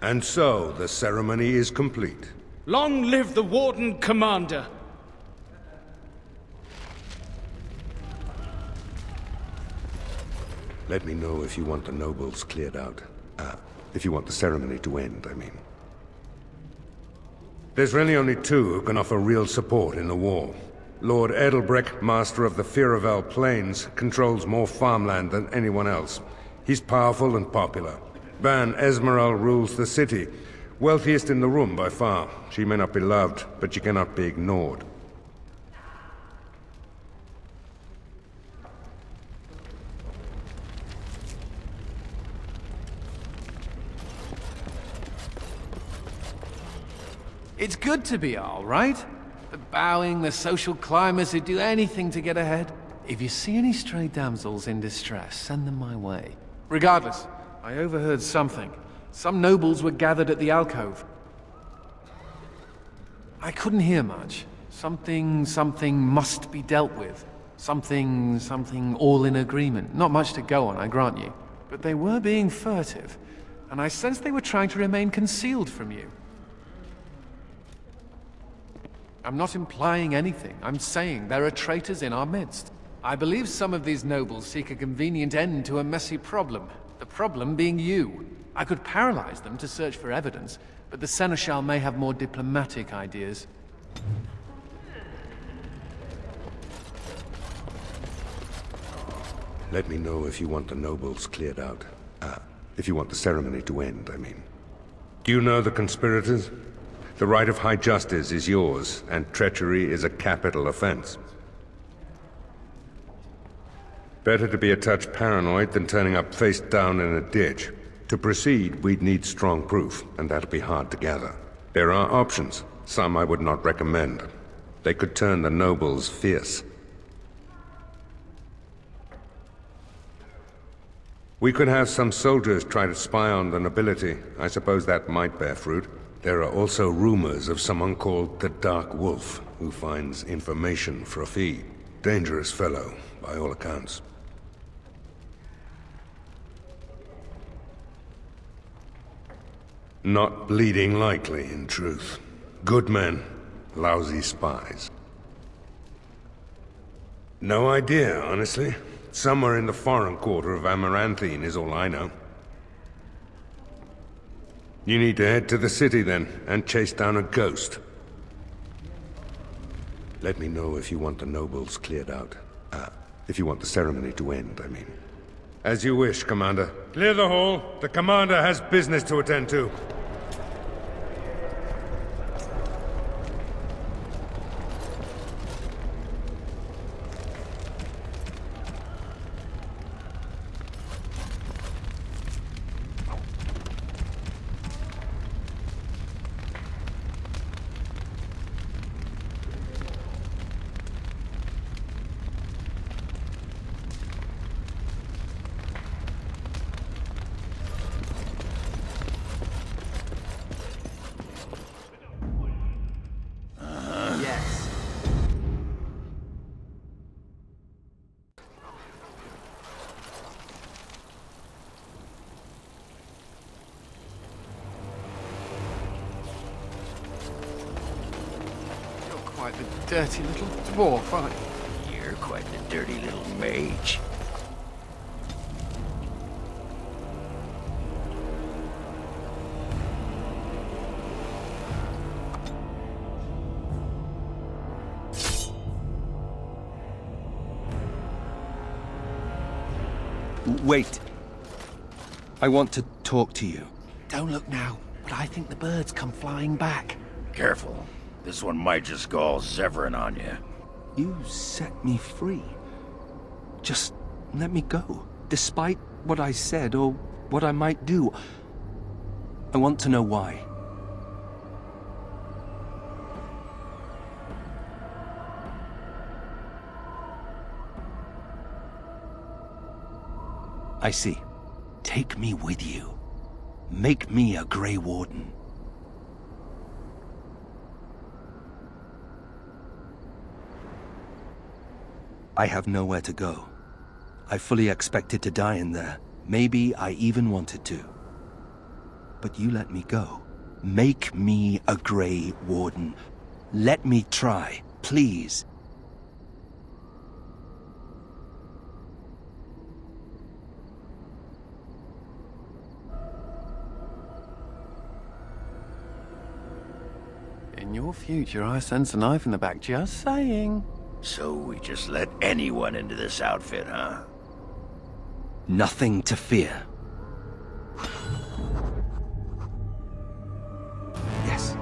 And so, the ceremony is complete. Long live the Warden Commander! Let me know if you want the nobles cleared out. If you want the ceremony to end, I mean. There's really only two who can offer real support in the war. Lord Edelbreck, master of the Firavel Plains, controls more farmland than anyone else. He's powerful and popular. Ban Esmeralda rules the city. Wealthiest in the room by far. She may not be loved, but she cannot be ignored. It's good to be all right. The bowing, the social climbers who do anything to get ahead. If you see any stray damsels in distress, send them my way. Regardless, I overheard something. Some nobles were gathered at the alcove. I couldn't hear much. Something must be dealt with. Something all in agreement. Not much to go on, I grant you. But they were being furtive, and I sensed they were trying to remain concealed from you. I'm not implying anything. I'm saying there are traitors in our midst. I believe some of these nobles seek a convenient end to a messy problem. The problem being you. I could paralyze them to search for evidence, but the Seneschal may have more diplomatic ideas. Let me know if you want the nobles cleared out. If you want the ceremony to end, I mean. Do you know the conspirators? The right of high justice is yours, and treachery is a capital offense. Better to be a touch paranoid than turning up face down in a ditch. To proceed, we'd need strong proof, and that'll be hard to gather. There are options. Some I would not recommend. They could turn the nobles fierce. We could have some soldiers try to spy on the nobility. I suppose that might bear fruit. There are also rumors of someone called the Dark Wolf, who finds information for a fee. Dangerous fellow, by all accounts. Not bleeding likely, in truth. Good men, lousy spies. No idea, honestly. Somewhere in the foreign quarter of Amaranthine is all I know. You need to head to the city then, and chase down a ghost. Let me know if you want the nobles cleared out. If you want the ceremony to end, I mean. As you wish, Commander. Clear the hall. The Commander has business to attend to. Quite the dirty little dwarf, aren't you? You're quite the dirty little mage. Wait. I want to talk to you. Don't look now, but I think the birds come flying back. Careful. This one might just go all Zevran on you. You set me free. Just let me go. Despite what I said or what I might do. I want to know why. I see. Take me with you. Make me a Grey Warden. I have nowhere to go. I fully expected to die in there. Maybe I even wanted to. But you let me go. Make me a Grey Warden. Let me try, please. In your future, I sense a knife in the back, just saying. So we just let anyone into this outfit, huh? Nothing to fear. Yes.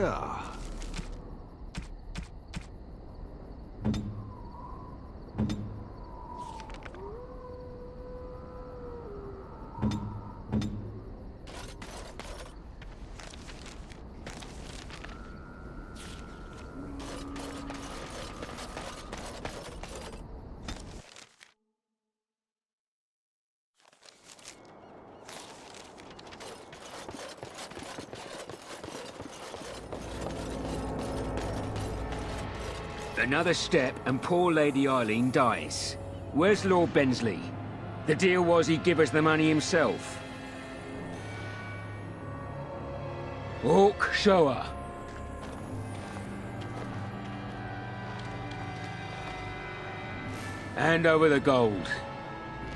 Ah. Another step and poor Lady Eileen dies. Where's Lord Bensley? The deal was he'd give us the money himself. Hawk, show her. Hand over the gold.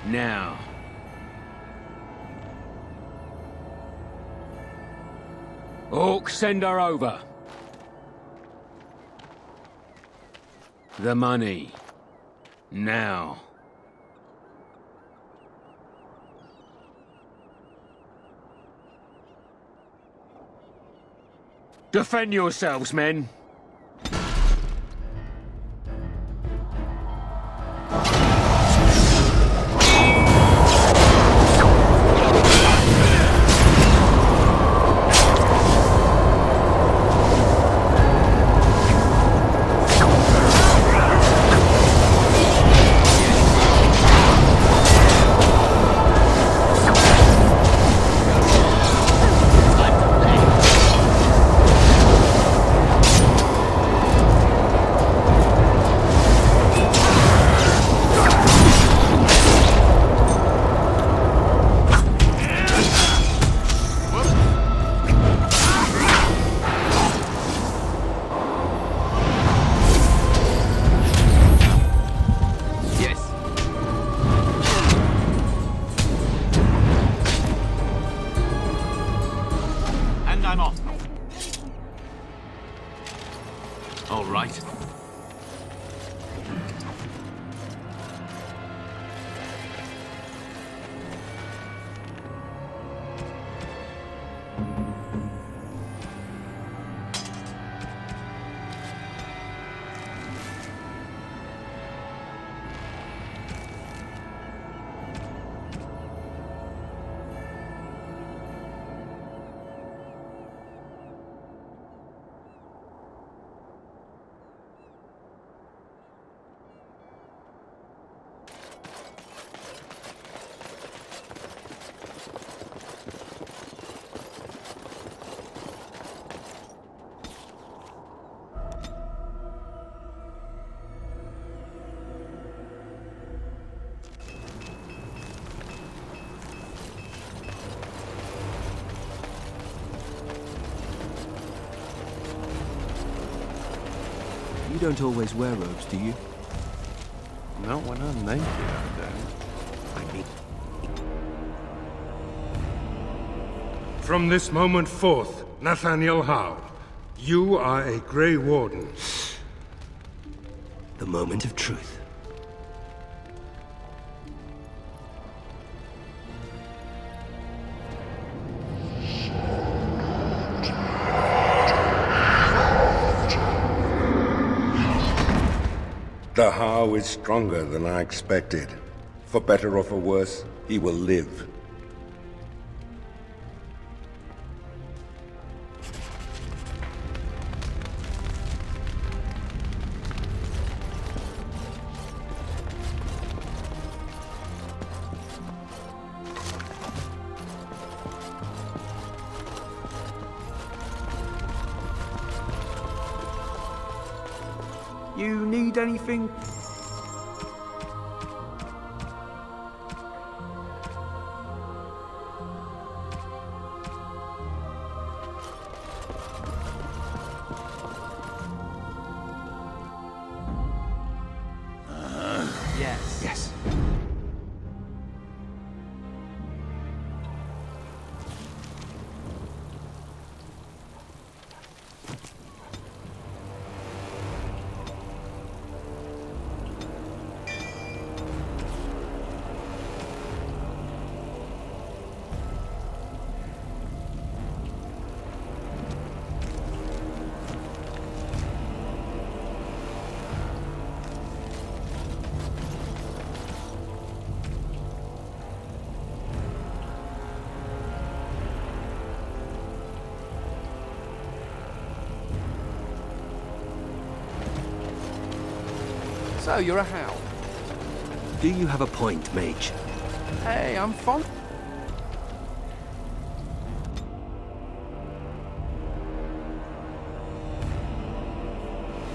Now. Hawk, send her over. The money. Now. Defend yourselves, men. I'm off. All right. You don't always wear robes, do you? Not when I'm naked, I don't. From this moment forth, Nathaniel Howe, you are a Grey Warden. The moment of truth. The Howe is stronger than I expected. For better or for worse, he will live. You need anything? Yes. Yes. So, you're a hound. Do you have a point, Mage? Hey, I'm fond...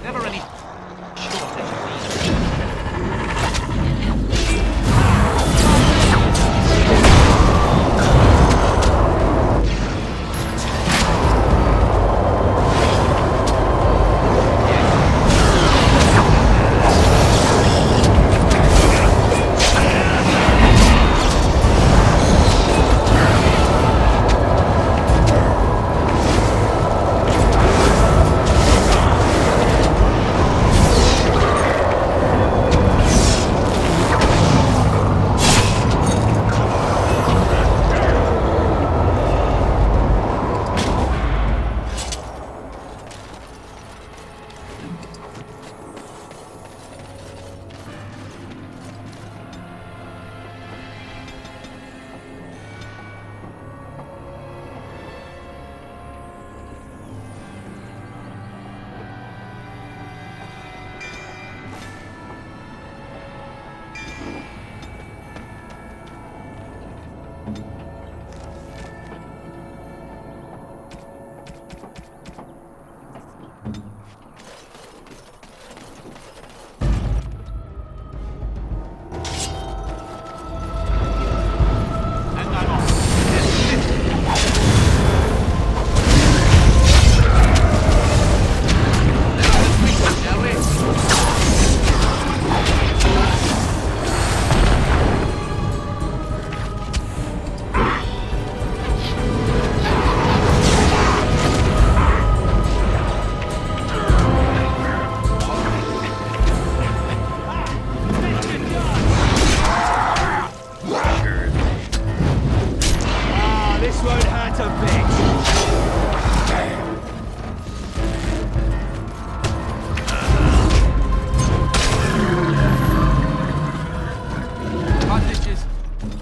Never any shortage of these.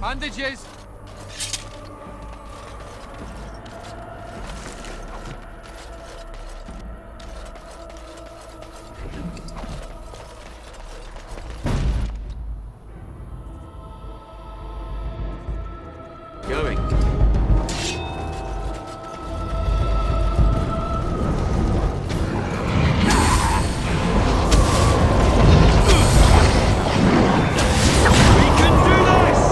Bandages! Going. We can do this!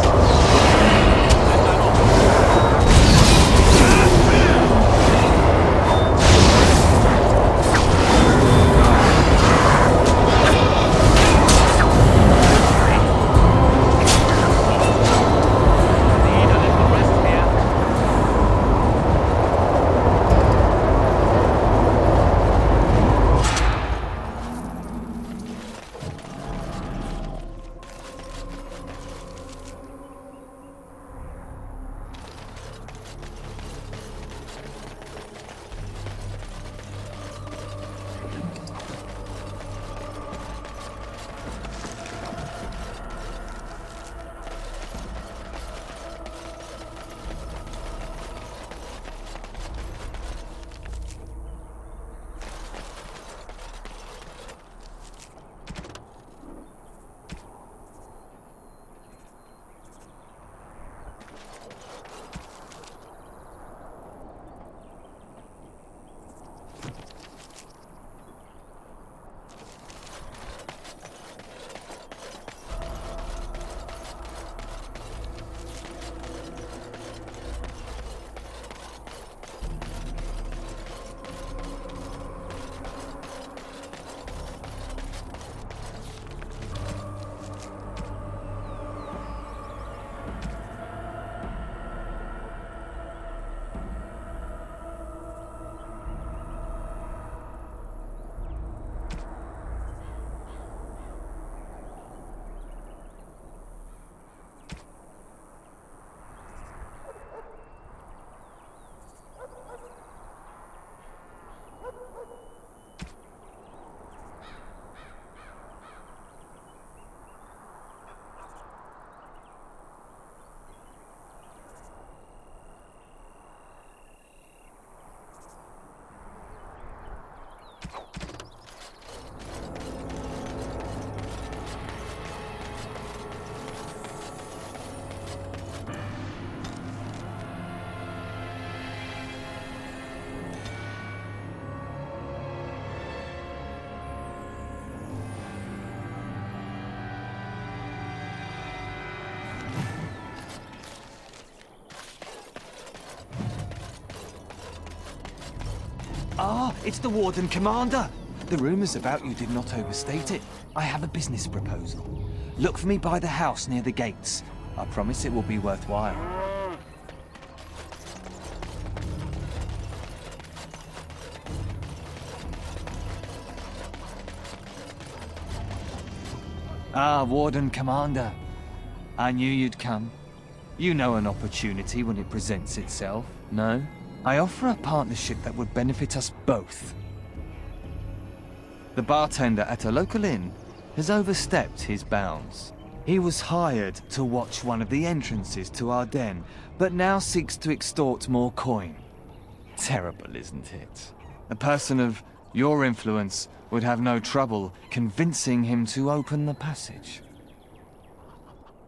it's the Warden Commander! The rumors about you did not overstate it. I have a business proposal. Look for me by the house near the gates. I promise it will be worthwhile. Ah, Warden Commander. I knew you'd come. You know an opportunity when it presents itself, no? I offer a partnership that would benefit us both. The bartender at a local inn has overstepped his bounds. He was hired to watch one of the entrances to our den, but now seeks to extort more coin. Terrible, isn't it? A person of your influence would have no trouble convincing him to open the passage.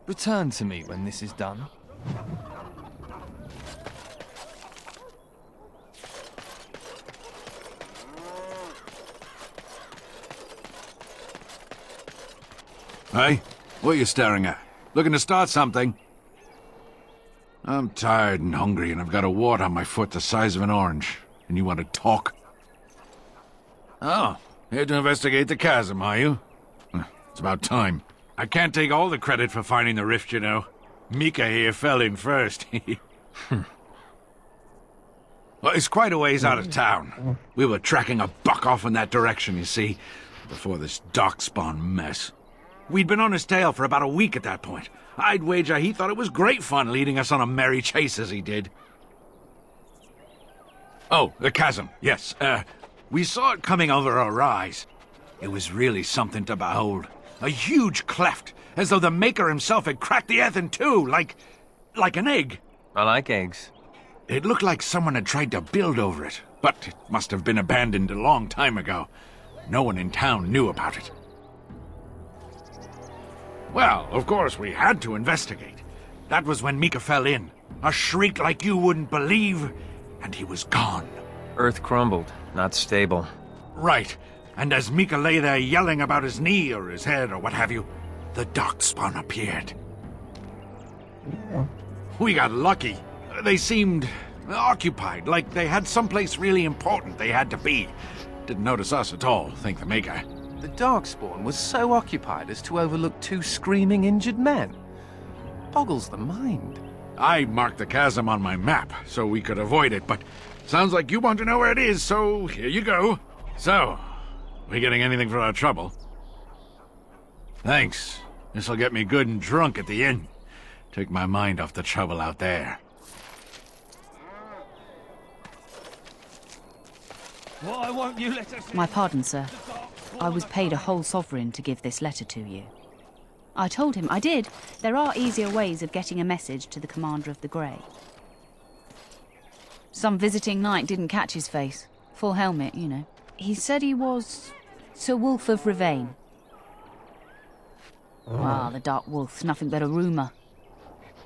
Return to me when this is done. Hey, what are you staring at? Looking to start something? I'm tired and hungry, and I've got a wart on my foot the size of an orange. And you want to talk? Oh, here to investigate the chasm, are you? It's about time. I can't take all the credit for finding the rift, you know. Mika here fell in first. Well, it's quite a ways out of town. We were tracking a buck off in that direction, you see, before this darkspawn mess. We'd been on his tail for about a week at that point. I'd wager he thought it was great fun leading us on a merry chase as he did. Oh, the chasm, yes. We saw it coming over a rise. It was really something to behold. A huge cleft, as though the Maker himself had cracked the earth in two, like an egg. I like eggs. It looked like someone had tried to build over it, but it must have been abandoned a long time ago. No one in town knew about it. Well, of course, we had to investigate. That was when Mika fell in. A shriek like you wouldn't believe, and he was gone. Earth crumbled, not stable. Right. And as Mika lay there yelling about his knee or his head or what have you, the darkspawn appeared. We got lucky. They seemed occupied, like they had someplace really important they had to be. Didn't notice us at all, thank the Maker. The Darkspawn was so occupied as to overlook two screaming injured men. Boggles the mind. I marked the chasm on my map so we could avoid it, but sounds like you want to know where it is, so here you go. So, we getting anything for our trouble? Thanks. This'll get me good and drunk at the inn. Take my mind off the trouble out there. Why won't you let us... My pardon, sir. I was paid a whole sovereign to give this letter to you. I told him I did. There are easier ways of getting a message to the Commander of the Grey. Some visiting knight didn't catch his face. Full helmet, you know. He said he was Sir Wolf of Rivain. Ah, the Dark Wolf's nothing but a rumour.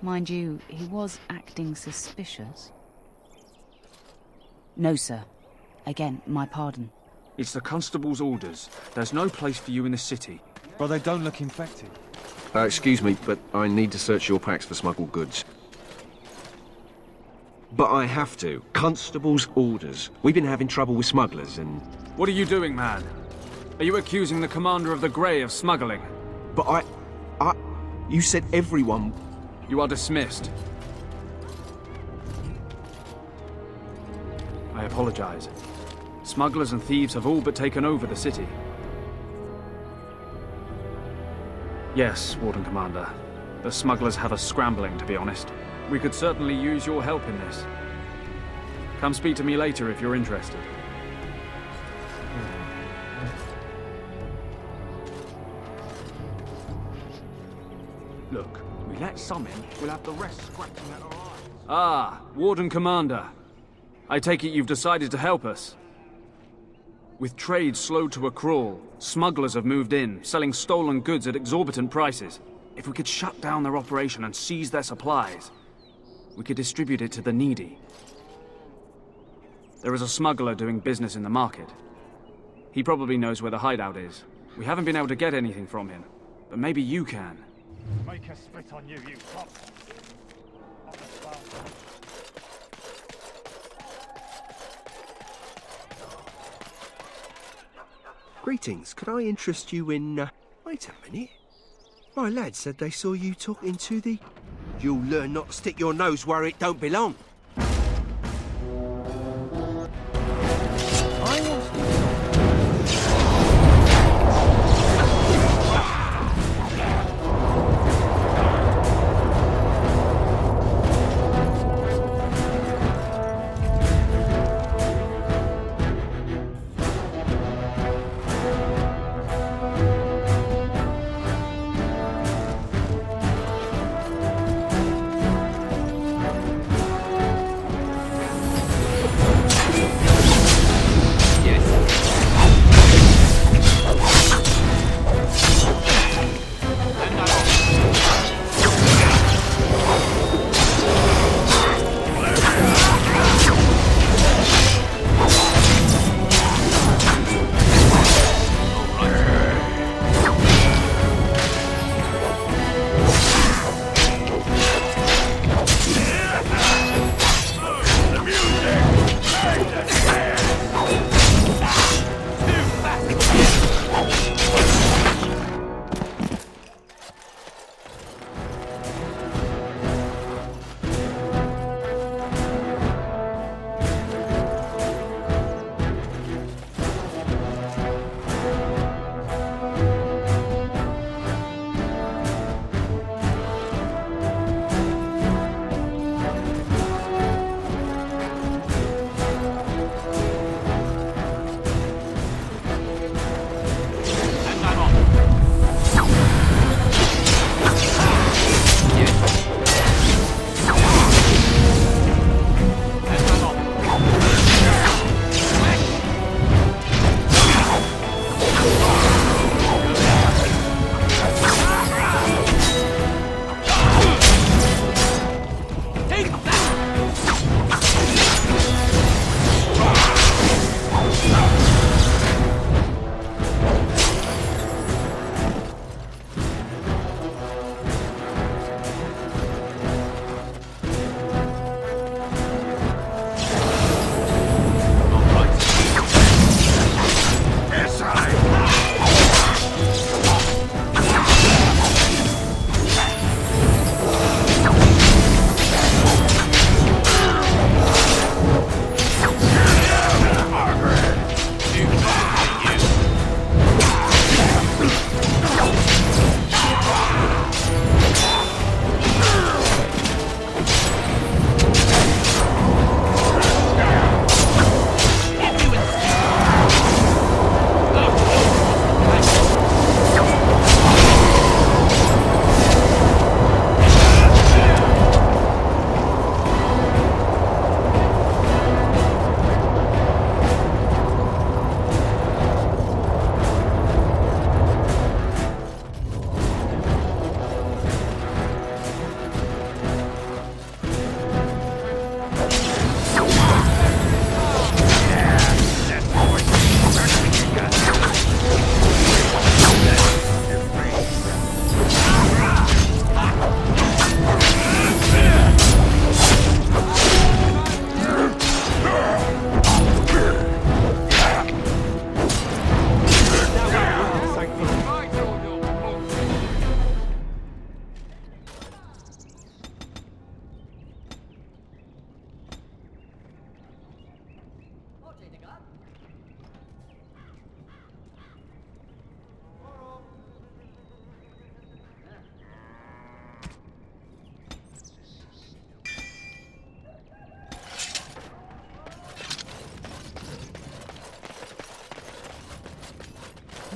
Mind you, he was acting suspicious. No, sir. Again, my pardon. It's the constable's orders. There's no place for you in the city. Well, they don't look infected. Excuse me, but I need to search your packs for smuggled goods. But I have to. Constable's orders. We've been having trouble with smugglers and... What are you doing, man? Are you accusing the Commander of the Grey of smuggling? But You said everyone... You are dismissed. I apologize. Smugglers and thieves have all but taken over the city. Yes, Warden Commander. The smugglers have us scrambling, to be honest. We could certainly use your help in this. Come speak to me later if you're interested. Look, we let some in, we'll have the rest scratching at our eyes. Ah, Warden Commander. I take it you've decided to help us. With trade slowed to a crawl, smugglers have moved in, selling stolen goods at exorbitant prices. If we could shut down their operation and seize their supplies, we could distribute it to the needy. There is a smuggler doing business in the market. He probably knows where the hideout is. We haven't been able to get anything from him, but maybe you can. Make us spit on you, you top. Greetings. Could I interest you in... Wait a minute. My lad said they saw you talking to the... You'll learn not to stick your nose where it don't belong.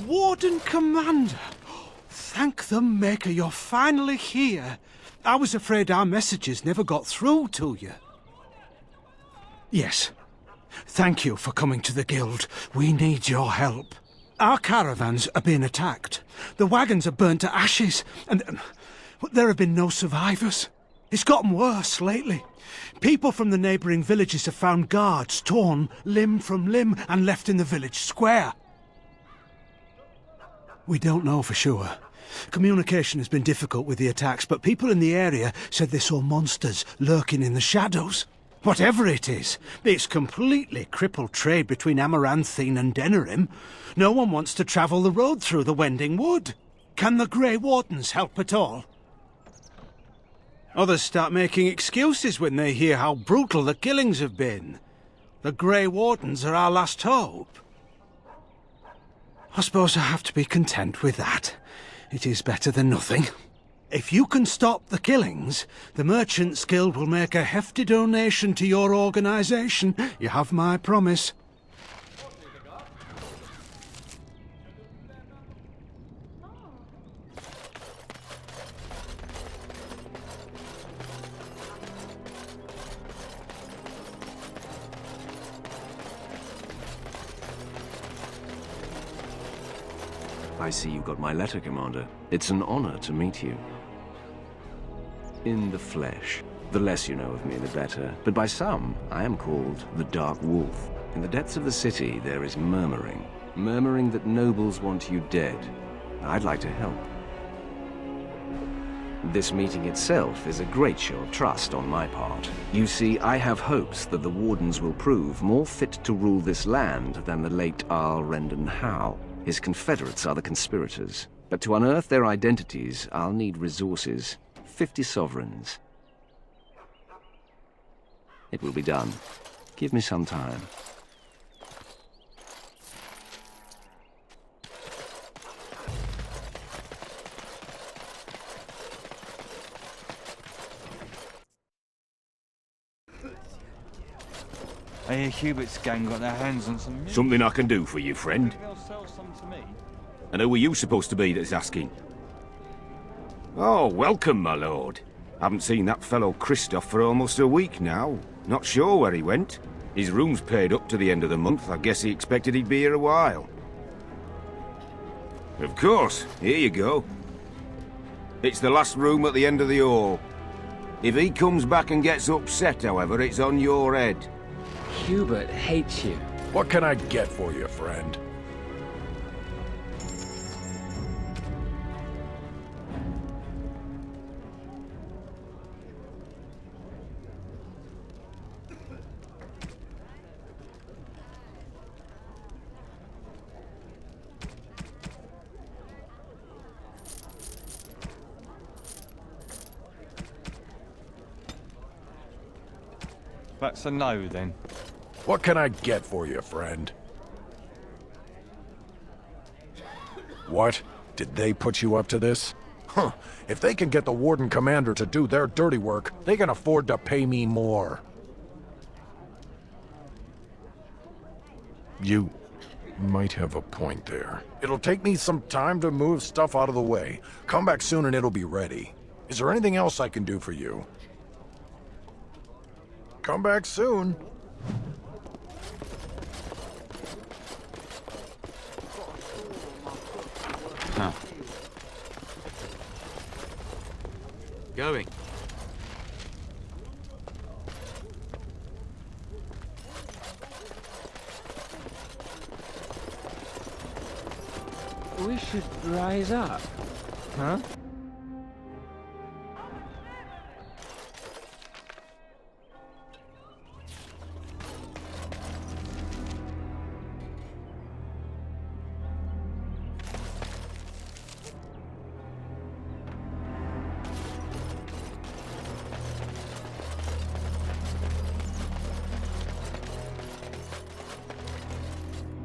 Warden Commander! Thank the Maker you're finally here. I was afraid our messages never got through to you. Yes. Thank you for coming to the Guild. We need your help. Our caravans are being attacked. The wagons are burnt to ashes, and there have been no survivors. It's gotten worse lately. People from the neighbouring villages have found guards torn limb from limb and left in the village square. We don't know for sure. Communication has been difficult with the attacks, but people in the area said they saw monsters lurking in the shadows. Whatever it is, it's completely crippled trade between Amaranthine and Denerim. No one wants to travel the road through the Wending Wood. Can the Grey Wardens help at all? Others start making excuses when they hear how brutal the killings have been. The Grey Wardens are our last hope. I suppose I have to be content with that. It is better than nothing. If you can stop the killings, the Merchants Guild will make a hefty donation to your organization. You have my promise. I see you got my letter, Commander. It's an honor to meet you. In the flesh. The less you know of me, the better. But by some, I am called the Dark Wolf. In the depths of the city, there is murmuring. Murmuring that nobles want you dead. I'd like to help. This meeting itself is a great show of trust on my part. You see, I have hopes that the Wardens will prove more fit to rule this land than the late Arl Rendon Howe. His confederates are the conspirators. But to unearth their identities, I'll need resources. 50 sovereigns. It will be done. Give me some time. I hear Hubert's gang got their hands on some... Something I can do for you, friend? And who are you supposed to be that's asking? Oh, welcome, my lord. Haven't seen that fellow Christoph for almost a week now. Not sure where he went. His room's paid up to the end of the month. I guess he expected he'd be here a while. Of course. Here you go. It's the last room at the end of the hall. If he comes back and gets upset, however, it's on your head. Hubert hates you. What can I get for you, friend? That's a no, then. What can I get for you, friend? What? Did they put you up to this? Huh. If they can get the Warden Commander to do their dirty work, they can afford to pay me more. You might have a point there. It'll take me some time to move stuff out of the way. Come back soon and it'll be ready. Is there anything else I can do for you? Come back soon. Huh. Going. We should rise up. Huh?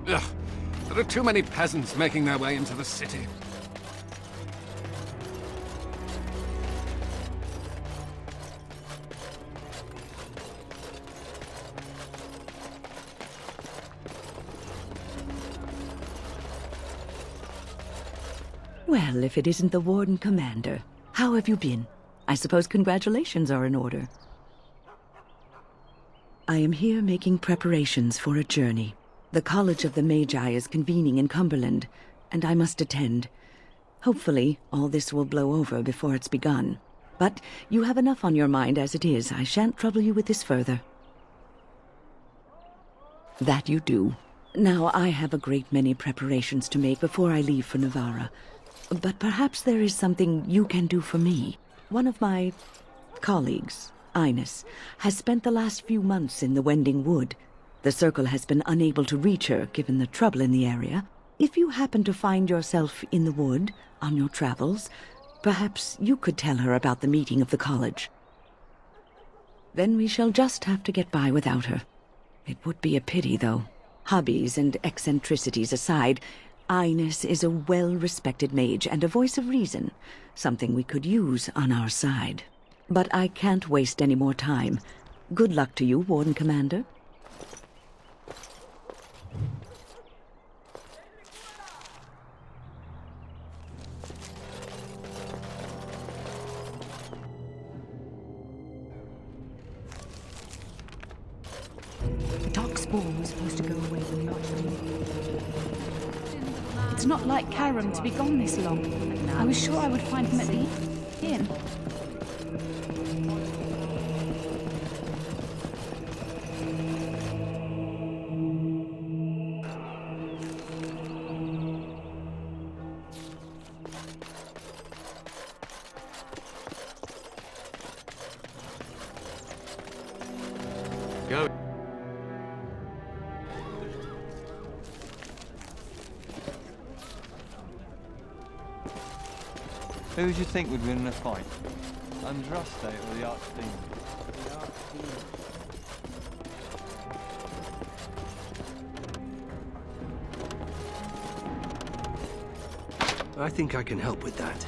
Ugh. There are too many peasants making their way into the city. Well, if it isn't the Warden Commander, how have you been? I suppose congratulations are in order. I am here making preparations for a journey. The College of the Magi is convening in Cumberland, and I must attend. Hopefully, all this will blow over before it's begun. But you have enough on your mind as it is. I shan't trouble you with this further. That you do. Now, I have a great many preparations to make before I leave for Navarra. But perhaps there is something you can do for me. One of my colleagues Ines, has spent the last few months in the Wending Wood. The Circle has been unable to reach her, given the trouble in the area. If you happen to find yourself in the wood on your travels, perhaps you could tell her about the meeting of the college. Then we shall just have to get by without her. It would be a pity, though. Hobbies and eccentricities aside, Ines is a well-respected mage and a voice of reason, something we could use on our side. But I can't waste any more time. Good luck to you, Warden Commander. Darkspawn was supposed to go away when not. It's not like Karam to be gone this long. I was sure I would find him at the inn. Go. Who do you think would win in a fight? Andraste or the Archdemon? I think I can help with that.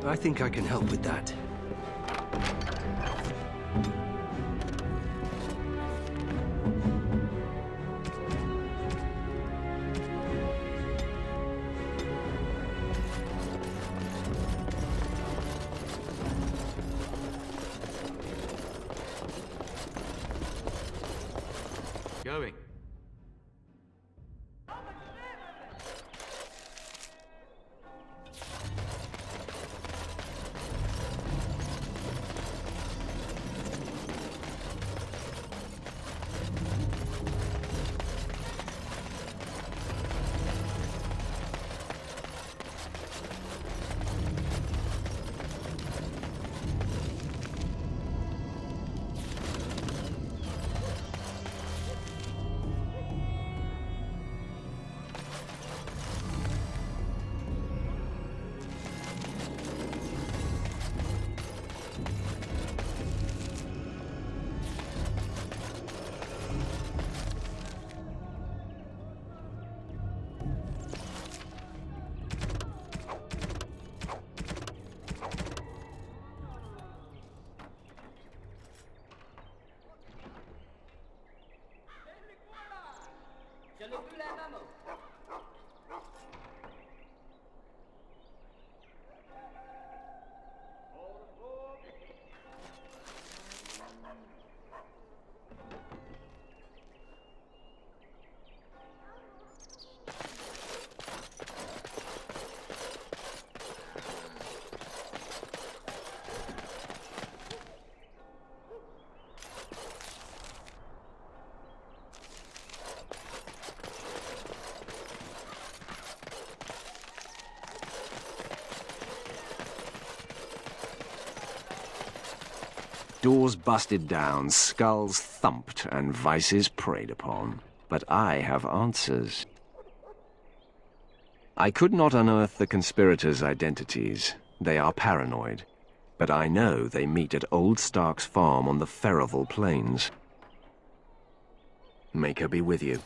I think I can help with that. Going. Doors busted down, skulls thumped, and vices preyed upon. But I have answers. I could not unearth the conspirators' identities. They are paranoid. But I know they meet at Old Stark's farm on the Ferroval Plains. Make her be with you.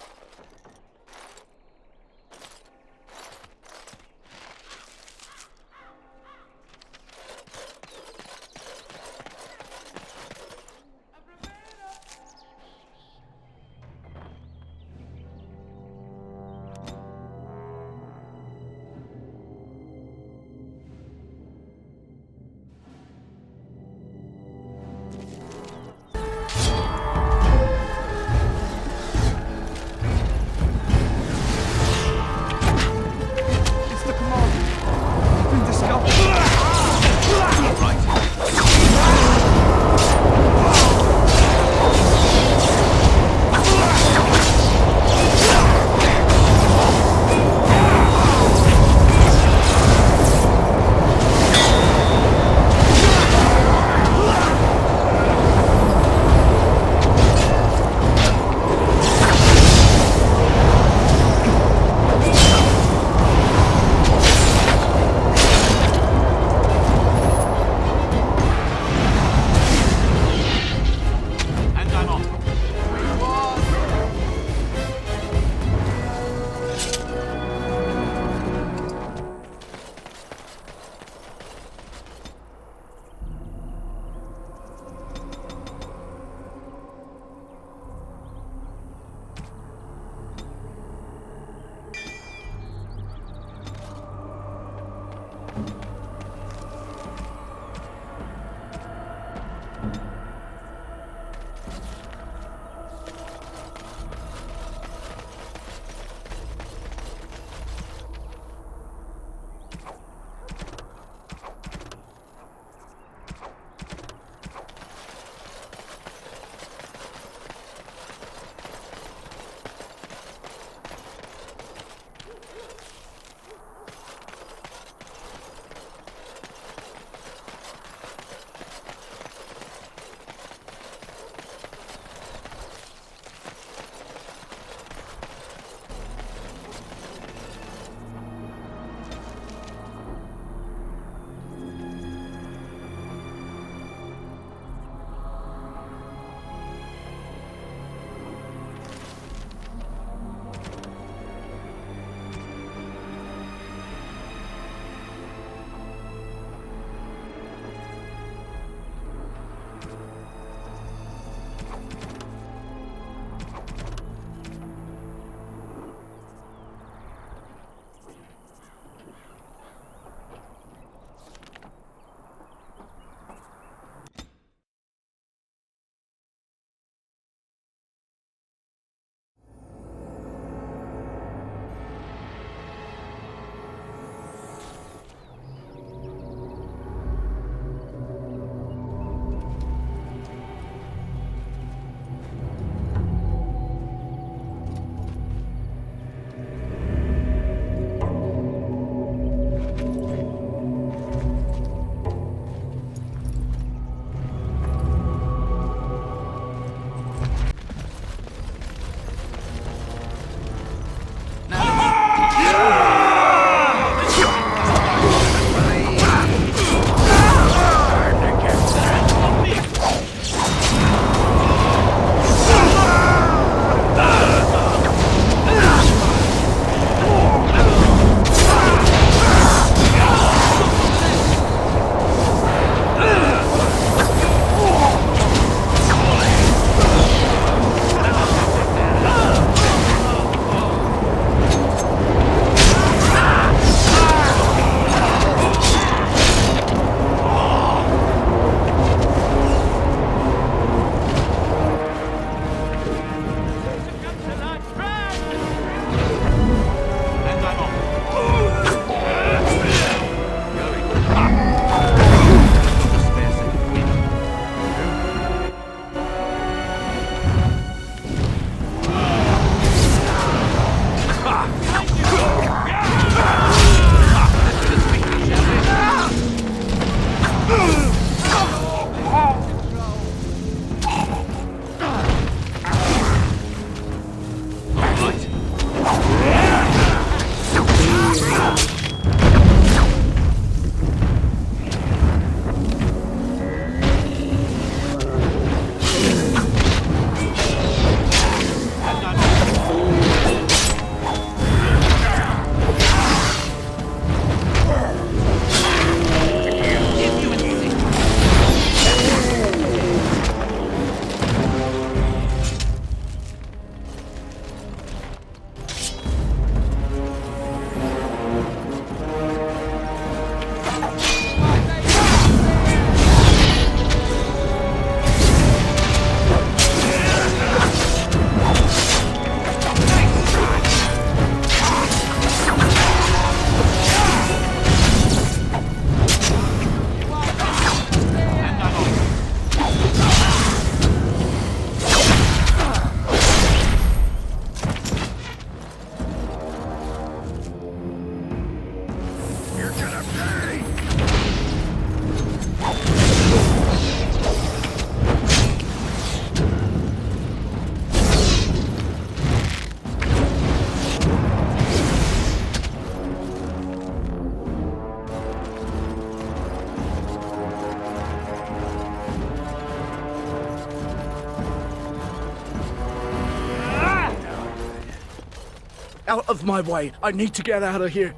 Out of my way. I need to get out of here.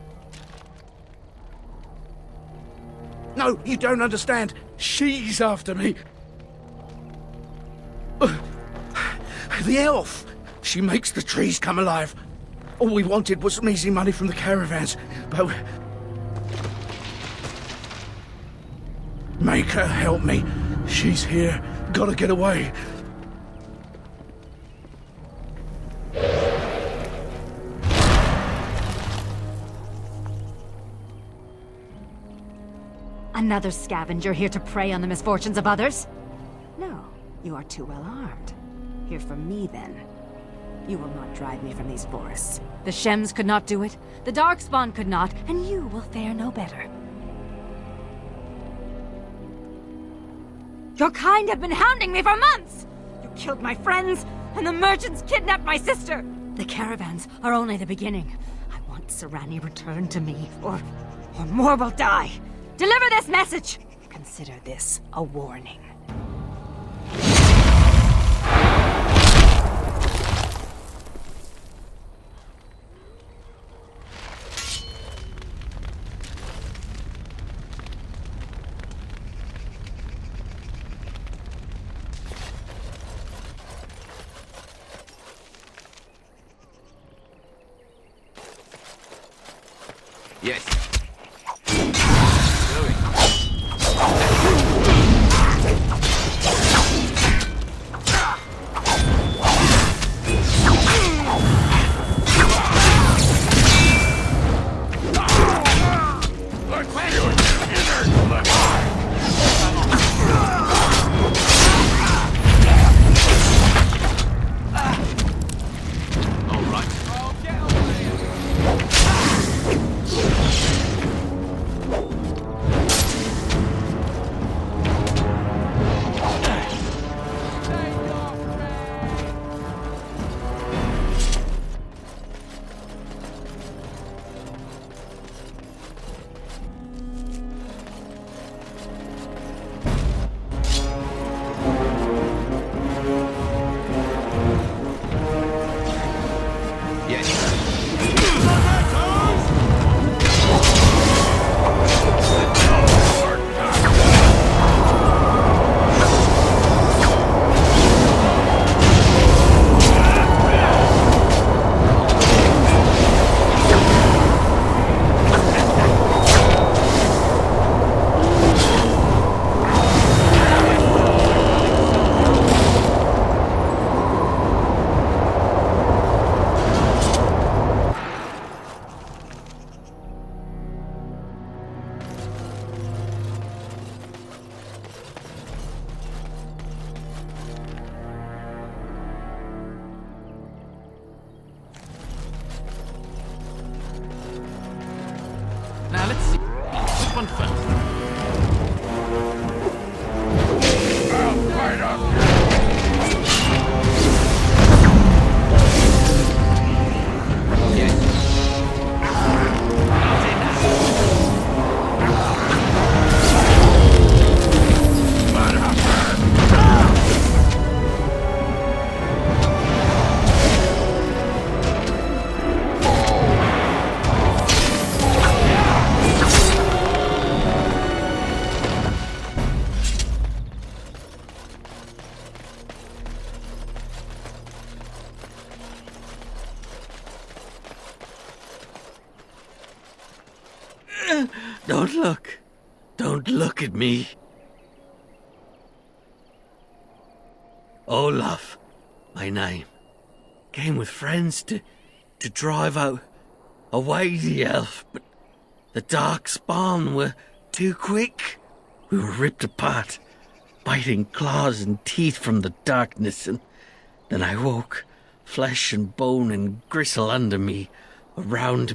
No, you don't understand. She's after me. The elf. She makes the trees come alive. All we wanted was some easy money from the caravans, but Make her help me. She's here. Gotta get away. Another scavenger here to prey on the misfortunes of others? No, you are too well armed. Hear from me, then. You will not drive me from these forests. The Shems could not do it, the Darkspawn could not, and you will fare no better. Your kind have been hounding me for months! You killed my friends, and the merchants kidnapped my sister! The caravans are only the beginning. I want Serani returned to me, or more will die. Deliver this message! Consider this a warning. Yes. Now let's see. Which one first? Right up. Don't look. Don't look at me. Olaf, my name. Came with friends to drive out away the elf, but the Darkspawn were too quick. We were ripped apart, biting claws and teeth from the darkness, and then I woke, flesh and bone and gristle under me, around me.